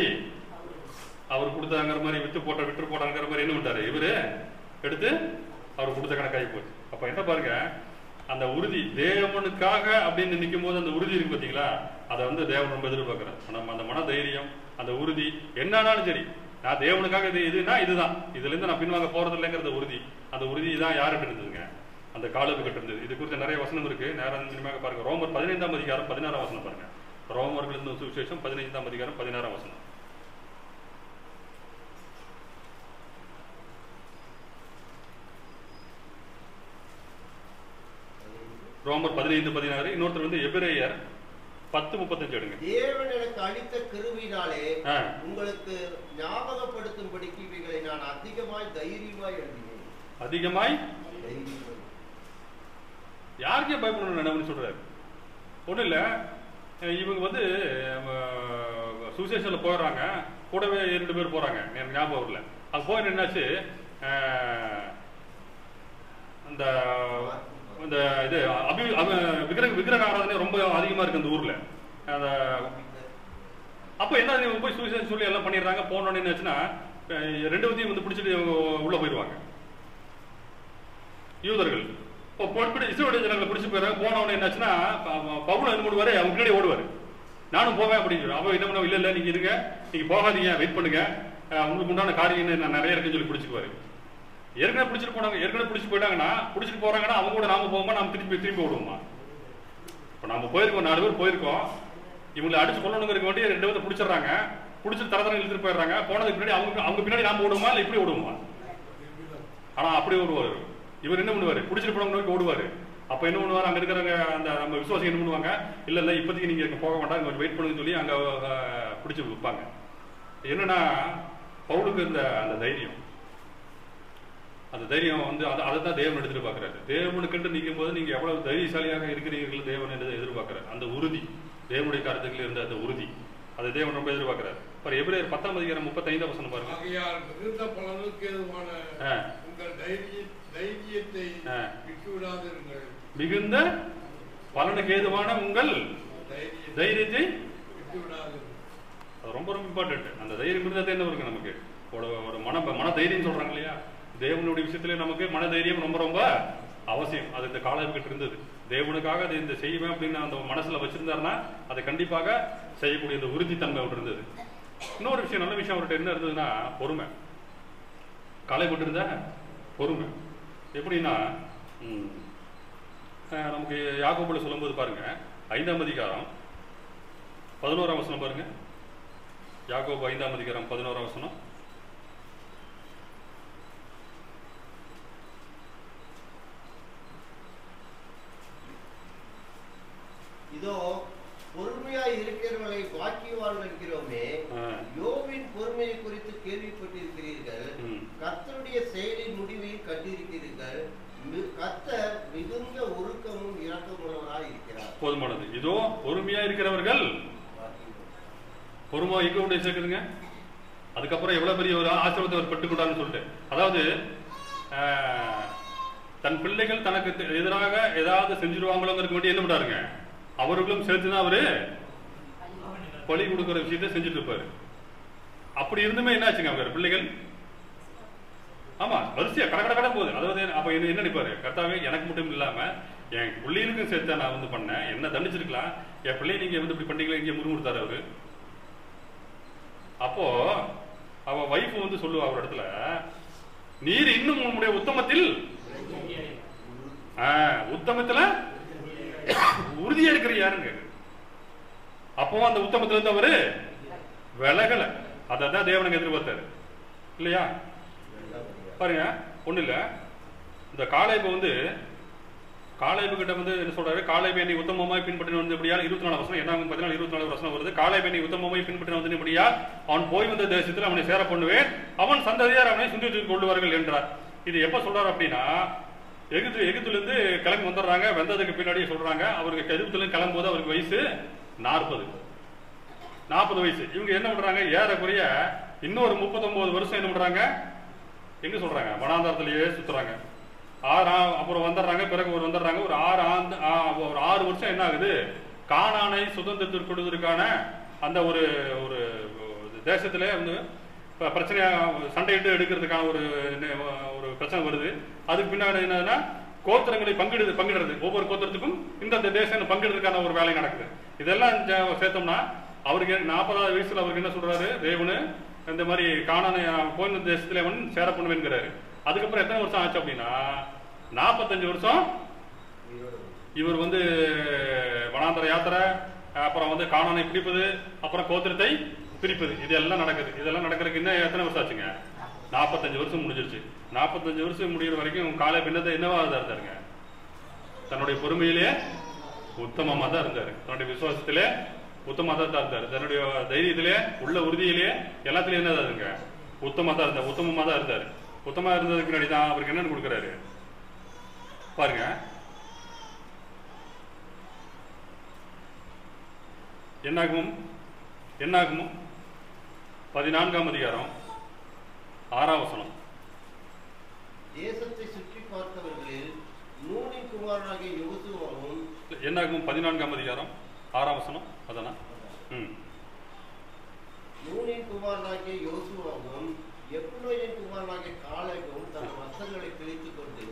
அவர் கொடுத்தாங்கிற மாதிரி விட்டு போட்டாங்கிற மாதிரி என்ன பண்ணிட்டாரு, இவரு எடுத்து அவர் கொடுத்த கணக்காகி போச்சு. அப்ப என்ன பாருங்க, அந்த உறுதி தேவனுக்காக அப்படின்னு நிற்கும் போது அந்த உறுதி இருக்கு பார்த்தீங்களா, அதை வந்து தேவன் ரொம்ப எதிர்பார்க்கிறேன். நம்ம அந்த மன தைரியம், அந்த உறுதி என்னன்னாலும் சரி, நான் தேவனுக்காக இதுனா இதுதான், இதுல இருந்து நான் பின்வாங்க போறது இல்லைங்கிறத உறுதி. அந்த உறுதி தான் யாருக்கிட்ட இருந்ததுங்க, அந்த காலுக்கு கிட்ட இருந்தது. இது குறித்த நிறைய வசனம் இருக்கு, நேரம் நிச்சயமாக பாருங்க. ரோமர் 15ஆம் அதிகாரம் 16ஆம் வசனம் பாருங்க. ரோமர்கள் சுவிசேஷம் 15ஆம் அதிகாரம் 16ஆம் வசனம். ரோமர் 15:16. இன்னொருத்தர் வந்து எபிரேயர் 10:35 எடுங்க. தேவன் எனக்கு அளித்த கிருபையினாலே உங்களுக்கு ஞாபகப்படுத்தும்படிக்கு இவைகளை நான் அதிகமாய் தைரியமாய் எழுதினேன். அதிகமாய் யாருக்கே பயப்படணும் நினைவுன்னு சொல்றாரு. ஒன்றும் இல்லை, இவங்க வந்து சுவிசேஷன்ல போயிடுறாங்க, கூடவே 2 பேர் போறாங்க, எனக்கு ஞாபகம் இல்லை. அது போய் என்னாச்சு, அந்த இந்த இது விக்கிரக ஆராதனை ரொம்ப அதிகமா இருக்கு அந்த ஊர்ல. அப்ப என்ன போய் சுவிசேஷம் சொல்லி எல்லாம் பண்ணிடுறாங்க. போனோன்னு என்னாச்சுன்னா 2 பேத்தையும் வந்து பிடிச்சிட்டு உள்ள போயிடுவாங்க யூதர்கள். இஸ்ரவேல் ஜனங்களை பிடிச்சி போயிடுறாங்க. போனவன என்னாச்சுன்னா பவுல் என்ன பண்ணுவாரு, அவங்க பின்னாடி ஓடுவாரு, நானும் போவேன் அப்படின்னு. அவ என்ன பண்ணுவோம், இல்ல நீங்க இருங்க, நீங்க போகாதீங்க, வெயிட் பண்ணுங்க, உங்களுக்கு உண்டான காரியம் நான் நிறைய இருக்குன்னு சொல்லி பிடிச்சிக்குவாரு. ஏற்கனவே பிடிச்சிட்டு போனாங்க, ஏற்கனவே பிடிச்சி போயிட்டாங்கன்னா, பிடிச்சிட்டு போறாங்கன்னா அவங்க கூட நாம போவோமா, நாம திரும்பி ஓடுவோமா? இப்போ நம்ம போயிருக்கோம், 4 பேர் போயிருக்கோம், இவங்களை அடிச்சு கொள்ளணுங்கிறதுக்கு வேண்டிய 2 பேர்த்த பிடிச்சிடறாங்க, பிடிச்சிட்டு தரத்தரம் இழுத்துட்டு போயிடுறாங்க. போனதுக்கு பின்னாடி அவங்க பின்னாடி நாம ஓடுவோமா இல்லை இப்படி ஓடுவோமா? ஆனா அப்படி ஓடுவாரு. இவர் என்ன பண்ணுவாரு, பிடிச்சிட்டு போனவங்க ஓடுவாரு. அப்ப என்ன பண்ணுவாரு, அங்க இருக்கிறவங்க அந்த நம்ம விசுவாசி என்ன பண்ணுவாங்க, இல்ல இப்போதைக்கு நீங்க போக மாட்டாங்க, கொஞ்சம் வெயிட் பண்ணுன்னு சொல்லி அங்க பிடிச்சி வைப்பாங்க. என்னன்னா பவுலுக்கு இருந்த அந்த தைரியம், அந்த தைரியம் வந்து அதை தான் தேவன் எடுத்துட்டு பாக்குறாரு. தேவனுக்கு நிற்கும் போது நீங்க எவ்வளவு தைரியசாலியாக இருக்கிறீர்கள் தேவன் எதிர்பார்க்கிறார். அந்த உறுதி, தேவனுடைய காரியத்தில் இருந்த அந்த உறுதி, அதை தேவன் ரொம்ப எதிர்பார்க்கிறார். எபிரேயர் 10ஆம் அதிகாரம் 35ஆம் வசனம் பாருங்க. மிகுந்த பலனுக்கு ஏதுவான உங்கள் தைரியத்தை விட்டுவிடாதீர்கள். மிகுந்த பலனுக்கு ஏதுவான உங்கள் தைரியத்தை விட்டுவிடாதீர்கள். அது ரொம்ப ரொம்ப இம்பார்ட்டன்ட். அந்த தைரியம் இருந்தால் என்ன இருக்கு நமக்கு, ஒரு மன தைரியம் சொல்றாங்க இல்லையா, தேவனுடைய விஷயத்துல நமக்கு மன தைரியம் ரொம்ப ரொம்ப அவசியம். அது இந்த காலத்துக்கிட்ட இருந்தது. தேவனுக்காக அதை இந்த செய்வேன் அப்படின்னு அந்த மனசுல வச்சிருந்தாருன்னா அதை கண்டிப்பாக செய்யக்கூடிய இந்த உறுதித்தன்மை அவர்கிட்ட இருந்தது. இன்னொரு விஷயம், நல்ல விஷயம் அவர்கிட்ட என்ன இருந்ததுன்னா பொறுமை. காலை போட்டு இருந்த பொறுமை எப்படின்னா, நமக்கு யாக்கோபுல சொல்லும்போது பாருங்க, 5ஆம் அதிகாரம் 11ஆம் வசனம் பாருங்க. யாக்கோபு 5ஆம் அதிகாரம் 11ஆம் வசனம். இதோ பொறுமையாய் இருக்கிறவர்களை பாக்கியவான்கள் என்கிறோமே, யோபின் பொறுமையை குறித்து கேள்விப்பட்டிருக்கிறீர்கள், கர்த்தருடைய செயலின் முடிவையும் கண்டிருக்கிறீர்கள், கர்த்தர் மிகுந்த உருக்கமும் இரக்கமுள்ளவராய் இருக்கிறார். போதுமானது. இதோ பொறுமையா இருக்கிறவர்கள், பொறுமை எங்க சேர்க்குதுங்க. அதுக்கப்புறம் எவ்வளவு பெரிய ஒரு ஆசீர்வாதத்தை அவர் பெற்றுக்கொண்டான்னு சொல்லிட்டு, அதாவது தன் பிள்ளைகள் தனக்கு எதிராக ஏதாவது செஞ்சிருவாங்களோங்கிறதுக்கு வேண்டிய என்ன பண்றாருங்க, அவர்களும் சேர்த்துதான் அவரு பலி கொடுக்கிற விஷயத்த செஞ்சுட்டு இருப்பாரு. அப்படி இருந்துமே என்ன ஆச்சுங்க, அவங்க பிள்ளைகள் ஆமா வரிசையா கடை போகுது. அதாவது அப்ப என்ன நினைப்பாரு, கர்த்தாவே எனக்கு மட்டும் இல்லாம என் பிள்ளைகளுக்கும் சேர்த்து நான் வந்து பண்ணேன், என்ன தண்டிச்சிருக்கலாம், என் பிள்ளை நீங்க வந்து இப்படி பண்ணீங்களா, இங்கே முறுமுறுத்தாரு அவரு. அப்போ அவ வைஃப் வந்து சொல்லுவா ஒரு இடத்துல, நீர் இன்னும் உன்னுடைய உத்தமத்தில் உறுதியா இருக்கிற யாருங்க. அப்போ அந்த உத்தமத்துல இருந்து அவரு விலகல. அதான் தேவனுக்கு எதிர்பார்த்தாரு இல்லையா? பாருங்க, ஒண்ணு இல்ல, இந்த காலேப வந்து காலேபு கிட்ட வந்து என்ன சொல்றாரு, காலேபு என்னை உத்தமமாய் பின்பற்றி வந்தபடியால் 24 வசனம், என்னாகும் 14 24 வசனம் வருது. காலேபு என்னை உத்தமமாய் பின்பற்றி வந்தபடியால் அவன் போய் வந்த தேசத்தில் அவனை சேர பண்ணுவேன், அவன் சந்ததியார் அவனை சுந்தித்துக் கொள்வார்கள் என்றார். இது எப்ப சொல்றாரு அப்படின்னா, எகிப்திலிருந்து கிளம்பி வந்துடுறாங்க. வந்ததுக்கு பின்னாடியே சொல்றாங்க, அவருக்கு எகிப்திலிருந்து கிளம்பும்போது அவருக்கு வயசு 40 வயசு. இவங்க என்ன பண்றாங்க, ஏறக்குறைய இன்னொரு 39 வருஷம் என்ன பண்றாங்க, எங்க சொல்றாங்க, வனாந்தரத்திலேயே சுத்துறாங்க. அப்புறம் வந்துடுறாங்க. பிறகு வந்துடுறாங்க ஒரு 6 வருஷம் என்ன ஆகுது, கானானை சுதந்திரத்திற்கு கொடுவதற்கான அந்த ஒரு ஒரு தேசத்திலே வந்து பிரச்சனையா சண்டையிட்டு எடுக்கிறதுக்கான ஒரு பிரச்சனை வருது. அதுக்கு பின்னாடி என்னன்னா, கோத்திரங்களை பங்கிடுறது, ஒவ்வொரு கோத்திரத்துக்கும் இந்த தேசம் பங்கிடுறதுக்கான ஒரு வேலை நடக்குது. இதெல்லாம் சேர்த்தோம்னா அவருக்கு 40வது வயசுல அவருக்கு என்ன சொல்றாரு, தேவனு இந்த மாதிரி கானானை போன தேசத்துல அவன் சேர பண்ணுவேன்கிறாரு. அதுக்கப்புறம் எத்தனை வருஷம் ஆச்சு அப்படின்னா 45 வருஷம் இவர் வந்து வனாந்தர யாத்திரை, அப்புறம் வந்து கானானை பிடிப்பது, அப்புறம் கோத்திரத்தை பிரிப்பது, இதெல்லாம் நடக்குது. இதெல்லாம் நடக்கிறதுக்கு இன்னும் எத்தனை வருஷம் ஆச்சுங்க, 45 வருஷம் முடிஞ்சிருச்சு. 45 வருஷம் முடிகிற வரைக்கும் காலேப் என்னவா இருந்தாருங்க, தன்னுடைய பொறுமையிலே உத்தமமா தான் இருந்தாரு, தன்னுடைய விசுவாசத்திலே உத்தமமா தான் இருந்தாரு, தன்னுடைய தைரியத்திலே உள்ள உறுதியிலே எல்லாத்திலையும் என்னதாருங்க, உத்தமமா தான் இருந்தாரு. உத்தமா இருந்ததுக்கு முன்னாடி தான் அவருக்கு என்னன்னு கொடுக்குறாரு பாருங்க. என்னாகும் 14ஆம் அதிகாரம் 6ஆம் வசனம். தேசத்தை சுற்றி பார்த்தவர்களில் நூனின் குமாரனாகிய யோசுவாவும், என்னாகும் 14ஆம் அதிகாரம் 6ஆம் வசனம், அதானா? நூனின் குமாரனாகிய யோசுவாவும் எப்ரோனின் குமாரனாகிய காலேபும் தன் வஸ்திரங்களை கிழித்துக் கொண்டு,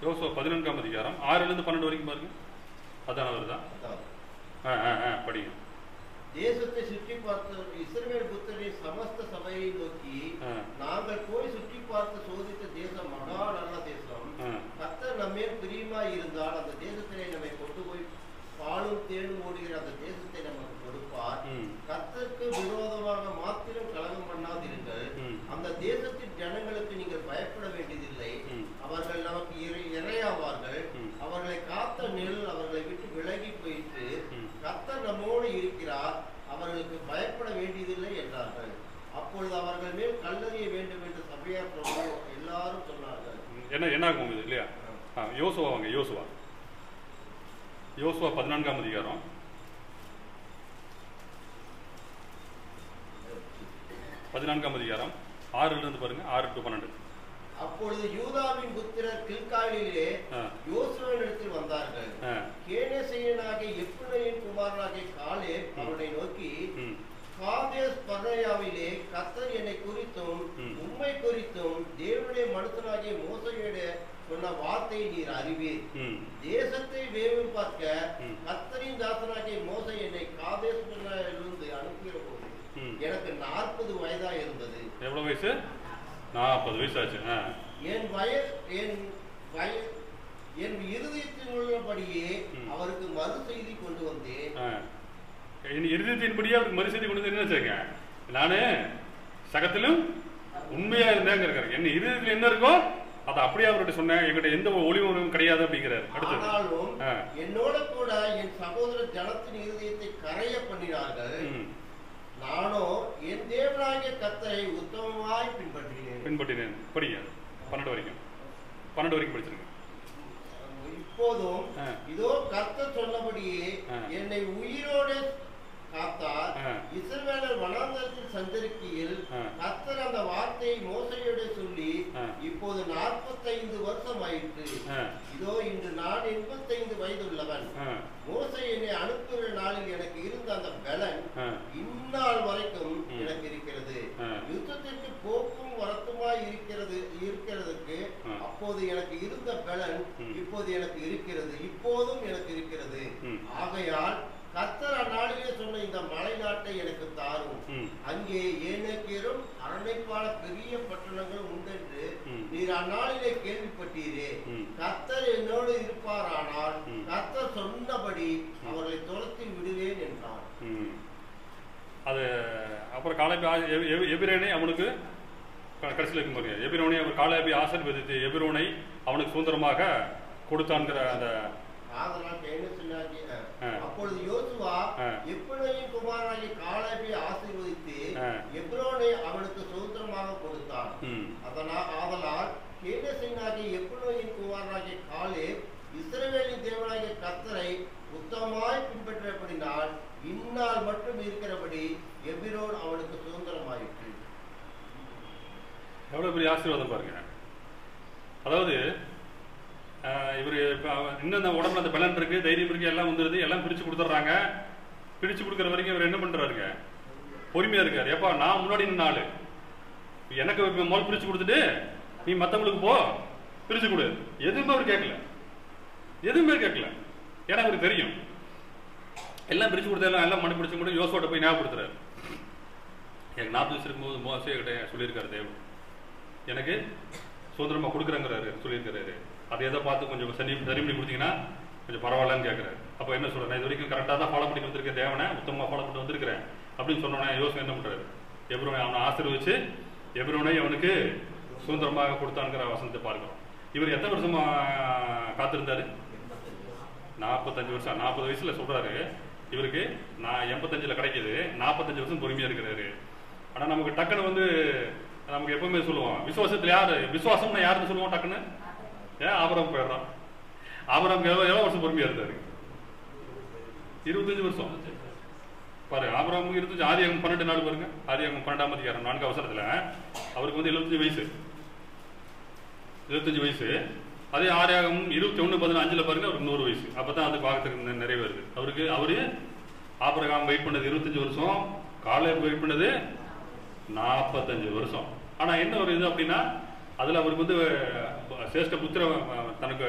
யோசுவா 14ஆம் அதிகாரம் 6லிருந்து 12 வரைக்கும் பாருங்க. அதான் வருதா? படிங்க. தேசத்தை சுற்றி பார்த்த இஸ்ரவேல் புத்திரரின் சமஸ்த சபையை நோக்கி, நாங்கள் போய் சுற்றி பார்த்து சோதித்த தேசம் மகா நல்ல தேசம். கர்த்தர் நம்மேல் பிரியமாய் இருந்தால் அந்த தேசத்திலே நம்மை கொண்டு போய் பாலும் தேனும் ஓடுகிற அந்த தேசத்தை நமக்கு கொடுப்பார். கர்த்தருக்கு விரோதமாக மாத்திரம் கலகம் பண்ணாதிருங்கள். அந்த தேசத்தின் ஜனங்களுக்கு நீங்கள் பயப்பட வேண்டியதில்லை. அவர்கள் நமக்கு இரையாவார்கள். அவர்களை காத்த நெல் அவர்களை விட்டு விலகி போயிட்டு, கர்த்தர் நம்மோடு இருக்கிறார், அவர்களுக்கு பயப்பட வேண்டியதில்லை என்றார்கள். அப்பொழுது அவர்கள் மேல் கல்லறிய வேண்டும் என்று சபையார் எல்லாரும் சொன்னார்கள். என்ன ஆகும் இது இல்லையா? யோசுவா 14ஆம் அதிகாரம் 6லிருந்து பாருங்க, 6 to 12. அப்பொழுது யூதாவின் புத்திரர் கில்காலிலே யோசுவாவினிடத்தில் வந்தார்கள். கேனேசியனாகிய எப்ரோனின் குமாரனாகிய காலேப் அவனை நோக்கி, காதேஸ் பர்னேயாவிலே கர்த்தர் என்னை குறித்தும் உம்மை குறித்தும் தேவனுடைய மனுஷனாகிய மோசேயோடு சொன்ன வார்த்தை நீர் அறிவீர். தேசத்தை வேவு பார்க்க கர்த்தரின் தாசனாகிய மோசே என்னை காதேஸ் பர்னேயாவிலிருந்து அனுப்புகிற போது எனக்கு 40 வயதா இருந்தது. எவ்வளவு வயசு? 40 வயசு ஆச்சு. என் இருதயத்தில் உள்ளபடியே அவருக்கு மறு செய்தி கொண்டு வந்தேன். இருதயத்தின்படியே அவருக்கு மறு செய்தி கொண்டு வந்து என்ன செய்யுங்க, நானு சகத்திலும் உண்மையா இருந்தேங்க. என்ன இருதயத்தில் என்ன இருக்கோ அதை அப்படியே அவர்கிட்ட சொன்னேன், என்கிட்ட எந்த ஒளிவும் கிடையாது அப்படிங்கிறார். ஆனாலும் என்னோட கூட என் சகோதர ஜனத்தின் இருதயத்தை கரைய பண்ணினார்கள். நானோ என் தேவனாகிய கர்த்தரை உத்தமமாய் பின்பற்றினேன். படிங்க 12 வரைக்கும் படிச்சிருங்க. இப்போதும் இதோ கர்த்தர் சொன்னபடியே என்னை உயிரோடு காத்தார். இஸ்ரவேலர் வனாந்தரத்தில் சஞ்சரிக்கையில் கர்த்தர் அந்த வார்த்தையை மோசேயோடு சொல்லி, இப்போது 45 வருஷம் ஆயிற்று. இதோ இன்று நான் 85 வயது உள்ளவன். மோசே என்னை அனுப்புகிற நாளில் எனக்கு இருந்த அந்த பலன் இந்நாள் வரைக்கும் எனக்கு இருக்கிறது. யுத்தத்திற்கு போக்கும் வரத்துமாய் இருக்கிறதுக்கு அப்போது எனக்கு இருந்த பலன் இப்போது எனக்கு இருக்கிறது, இப்போதும் எனக்கு இருக்கிறது. ஆகையால் கர்த்தர் அந்நாளிலே சொன்ன இந்த மலை நாட்டை எனக்கு தாரும். அங்கே ஏனேக்கரும் அரணைப்பான பெரிய பட்டணங்கள் உண்டென்று நீர் அந்நாளிலே கேள்விப்பட்டீரே. கர்த்தர் என்னோடு இருப்பாரானால் கர்த்தர் சொன்னபடி அவர்களை துரத்தி விடுவேன் என்றார். அது அப்புறம் காலேப் எபிரேனை அவனுக்கு கடைசியில் இருக்கும் பாருங்க, எபிரோனை அவர் காலேபை ஆசீர்வதித்து எபிரோனை அவனுக்கு சுதந்திரமாக கொடுத்தான்ங்கிற அந்த அப்பொழுது யோசுவா எப்ரோனின் குமாரனாகிய காலேபை ஆசீர்வதித்து எப்ரோனை அவனுக்கு சுதந்திரமாக கொடுத்தான். ஆதலால் கேனேசினாகிய எப்ரோனின் குமாரனாகிய காலேப் இஸ்ரவேலின் தேவனாகிய கர்த்தரை உத்தமமாய் பின்பற்றபடினால் இந்நாள் மட்டும் இருக்கிறபடி எபிரோன் அவனுக்கு சுதந்திரமாயிற்று. எவ்வளவு பெரிய ஆசீர்வாதம் பாருங்க. அதாவது இவர் இன்னும் அந்த உடம்புல அந்த பலன் இருக்கு, தைரியம் இருக்கு, எல்லாம் வந்துருது, எல்லாம் பிரிச்சு கொடுத்துட்றாங்க. பிரிச்சு கொடுக்குற வரைக்கும் இவர் என்ன பண்றாருங்க, பொறுமையா இருக்காரு. எப்பா நான் முன்னாடி நின்னாலு எனக்கு முதல் பிரிச்சு கொடுத்துட்டு நீ மற்றவங்களுக்கு போ பிரிச்சு கொடு, எதுவுமே அவர் கேட்கல, எதுவுமே கேட்கல. ஏன்னா அவருக்கு தெரியும் எல்லாம் பிரிச்சு கொடுத்தா எல்லாம் மணி பிடிச்சு கூட யோசுவாட்ட போய் ஞாபகப்படுத்துறாரு. எனக்கு 40 வயசு இருக்கும்போது மோசே கிட்ட சொல்லியிருக்காரு தேவன் எனக்கு சுதந்திரமா கொடுக்குறேங்கிறாரு சொல்லியிருக்கிறாரு. அதை எதை பார்த்து கொஞ்சம் சரி பண்ணி கொடுத்தீங்கன்னா கொஞ்சம் பரவாயில்லன்னு கேட்குறாரு. அப்போ என்ன சொல்றேன், நான் இது வரைக்கும் கரெக்டாக தான் ஃபாலோ பண்ணி வந்திருக்கேன், தேவனை உத்தமமாக ஃபாலோ பண்ணி வந்திருக்கிறேன் அப்படின்னு சொன்னோன்னே யோசனை என்ன பண்றாரு, எப்ரோனை அவனை ஆசீர்வதிச்சு எப்ரோனை அவனுக்கு சுதந்திரமாக கொடுத்தான்ங்கிற வசனத்தை பார்க்கிறோம். இவர் எத்தனை வருஷமா காத்திருந்தாரு? 45 வருஷம். 40 வயசுல சொல்றாரு இவருக்கு, நான் 85 கிடைக்குது, 45 வருஷம் பொறுமையா இருக்கிறாரு. ஆனா நமக்கு டக்குன்னு வந்து நமக்கு எப்பவுமே சொல்லுவோம், விசுவாசத்துல யாரு விசுவாசம்னா யாருன்னு சொல்லுவோம் டக்குன்னு, ஏன் ஆபிரகாம் போயிடுறான். ஆபிரகாம் எவ்வளவு வருஷம் பொறுமையா இருந்தாரு? 25 வருஷம் பாருங்க. ஆபிரகாம் 25, ஆதியாகமம் 12 நாள் பாருங்க. ஆதியாகமம் 12ஆம் அதிகாரம் 4ஆம் வசனத்துல அவருக்கு வந்து 75 வயசு. 75 வயசு. அதே ஆதியாகமம் 21:15 பாருங்க அவருக்கு 100 வயசு. அப்பதான் அது பாகத்துக்கு நிறைவேறுது. அவரு ஆபிரகாம் வெயிட் பண்ணது 25 வருஷம், காலேப் வெயிட் பண்ணது 45 வருஷம். ஆனா என்ன ஒரு இது அப்படின்னா, அதுல அவருக்கு வந்து சேஷ்ட தனக்கு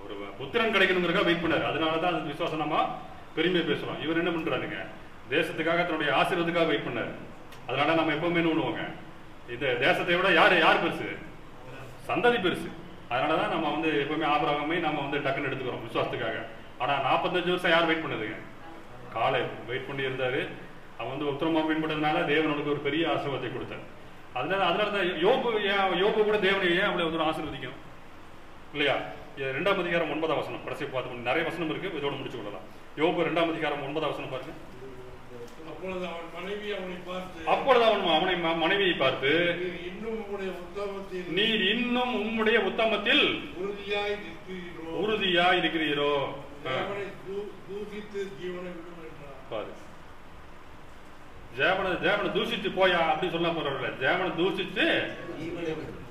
ஒரு புத்திரன் கிடைக்கணுங்கிறதுக்காக வெயிட் பண்ணாரு. அதனாலதான் அது விசுவாசம் நம்ம பெருமையை பேசுறோம். இவர் என்ன பண்றாருங்க, தேசத்துக்காக தன்னுடைய ஆசீர்வாதத்துக்காக வெயிட் பண்ணாரு. அதனால நம்ம எப்பவுமே என்ன பண்ணுவோங்க, இந்த தேசத்தை விட யார் பெருசு? சந்ததி பெருசு. அதனாலதான் நம்ம வந்து எப்பவுமே ஆபிரகாமை நம்ம வந்து டக்குன்னு எடுத்துக்கிறோம் விசுவாசத்துக்காக. ஆனா 45 வருஷம் யார் வெயிட் பண்ணதுங்க? காலேப் வெயிட் பண்ணி இருந்தாரு. அவன் வந்து உத்தரமா வெயிட் பண்ணதுனால தேவனுக்கு ஒரு பெரிய ஆசீர்வாதத்தை கொடுத்தார். அதனாலதான் யோபு கூட தேவனை ஏன் அப்படி ஒரு ஆசீர்வதிக்கணும் இல்லையா? 2ஆம் அதிகாரம் 9ஆம் வசனம் கடைசி பார்த்து நிறைய வசனம் இருக்கு, இதோட முடிச்சு கொள்ளலாம். யோபு 2ஆம் அதிகாரம் 9ஆம் வசனம் பாருங்க. அப்பொழுது அவன் மனைவியை பார்த்து நீர் இன்னும் உம்முடைய உத்தமத்தில் உறுதியாய் இருக்கிறீரோ. ஜேவனை தூஷித்து போயா அப்படின்னு சொல்ல போறவர்கள, ஜேவனை தூஷித்து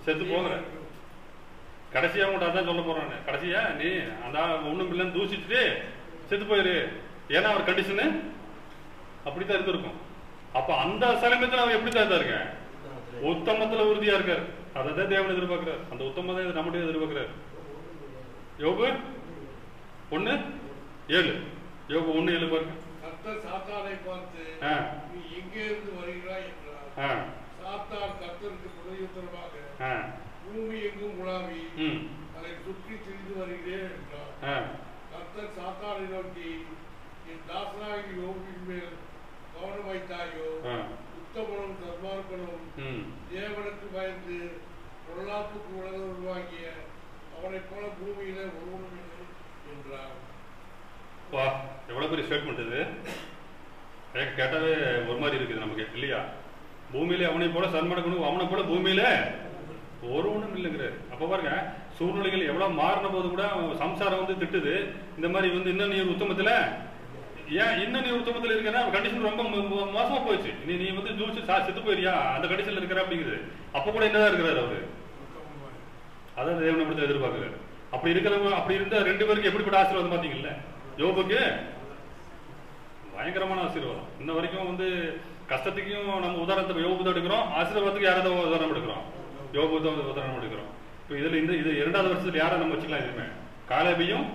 செத்து போகிற கடைசியா கூட அதான் சொல்ல போறானு. கடைசியா நீ அந்த ஒண்ணும் இல்லைன்னு தூஷிச்சுட்டு செத்து போயிரு. ஏன்னா அவர் கண்டிஷனு அப்படித்தான் இருந்திருக்கும். அப்ப அந்த சமயத்துல அவர் எப்படித்தான் இருந்தாருங்க, உத்தமத்துல உறுதியா இருக்காரு. அதான் தேவன் எதிர்பார்க்கிறார். அந்த உத்தமத்தை நம்முடைய எதிர்பார்க்கிறார். யோபு 1:7 யோபு 1:7 பாருங்க. சாத்தானை பார்த்து நீ எங்கே இருந்து வருகிறாய் என்றார். சாத்தான் கர்த்தருக்கு பிரதியுத்தரமாக பூமி எங்கும் உலாவி அதை சுற்றி திரிந்து வருகிறேன் என்றார். கர்த்தர் சாத்தானை நோக்கி, என் தாசனாகி யோபின் மேல் கவனம் வைத்தாயோ, உத்தமனும் சர்மார்க்கனும் தேவனுக்கு பயந்து பொருளாப்புக்கு உலகிய அவனை போல பூமியில ஒருவனும் இல்லை என்றார். வா, எவ்வளவு பெரிய ஸ்டேட்மெண்ட் இது. கேட்டாவே ஒரு மாதிரி இருக்குது நமக்கு இல்லையா? பூமியில அவனை போல சன்மார்க்கனும் அவனை போல பூமியில ஒருவனும் இல்லைங்கிறாரு. அப்ப பாருங்க, சூழ்நிலைகள் எவ்வளவு மாறின போது கூட சம்சாரம் வந்து திட்டுது. இந்த மாதிரி வந்து இன்னும் நீ ஒரு உத்தமத்துல, ஏன் இன்னும் நீ உத்தமத்துல இருக்கா, கண்டிஷன் ரொம்ப மோசமா போயிடுச்சு. நீ வந்து ஜூச்சு செத்து போயிரியா, அந்த கண்டிஷன்ல இருக்கிற அப்படிங்குது. அப்ப கூட என்னதான் இருக்கிறாரு அவரு, அதான் தேவனை கொடுத்து எதிர்பார்க்கிறாரு. அப்படி இருக்கிறவங்க, அப்படி இருந்த 2 பேருக்கு எப்படிப்பட்ட ஆசீர்வாதம் பாத்தீங்கல்ல. யோபுக்கு பயங்கரமான ஆசீர்வாதம். இன்ன வரைக்கும் வந்து கஷ்டத்துக்கும் நம்ம உதாரணத்தை யோபு தான் எடுக்கிறோம், ஆசீர்வாதத்துக்கு யாராவது உதாரணம் எடுக்கிறோம், யோபு தான் உதாரணம் எடுக்கிறோம். இப்போ இதுல இது 2வது வருஷத்துல யாரை நம்ம வச்சுக்கலாம், இதுமே காலேபையும்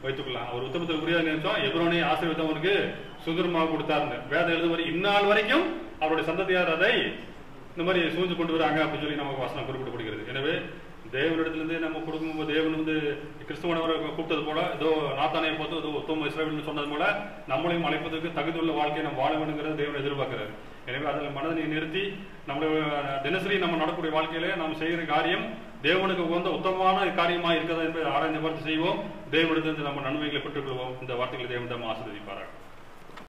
வைத்துக்கலாம். அவர் உத்தமத்தில் உரியா நினைச்சோம், எப்ரோனை ஆசீர்வாதம் அவருக்கு சுதந்திரமாக கொடுத்தாருன்னு வேதம் எழுதுவரை இந்நாள் வரைக்கும் அவருடைய சந்ததியார் அதை இந்த மாதிரி சூழ்ந்து கொண்டு வராங்க அப்படின்னு சொல்லி நமக்கு வசனம் குறிப்பிடப்படுகிறது. எனவே தேவனிடத்திலிருந்து நம்ம கொடுக்கும்போது தேவன் வந்து கிறிஸ்துவனவரை கூப்பிட்டது போல, ஏதோ நாத்தானையை பார்த்து ஏதோ உத்தம இஸ்ரவேல்னு சொன்னது போல நம்மளையும் அழைப்பதற்கு தகுதியுள்ள வாழ்க்கையை நம்ம வாழ வேணுங்கிறது தேவன் எதிர்பார்க்கிறாரு. எனவே அதில் மனதை நிறுத்தி நம்மளுடைய தினசரி நம்ம நடக்கூடிய வாழ்க்கையில நம்ம செய்கிற காரியம் தேவனுக்கு உகந்த உத்தமமான காரியமாக இருக்கிறதா என்பதை ஆராய்ந்து பார்த்து செய்வோம். தேவனிடத்திலிருந்து நம்ம நன்மைகளை பெற்றுக்கொள்வோம். இந்த வார்த்தைகளை தேவன் தான் ஆசீர்வதிப்பார்கள்.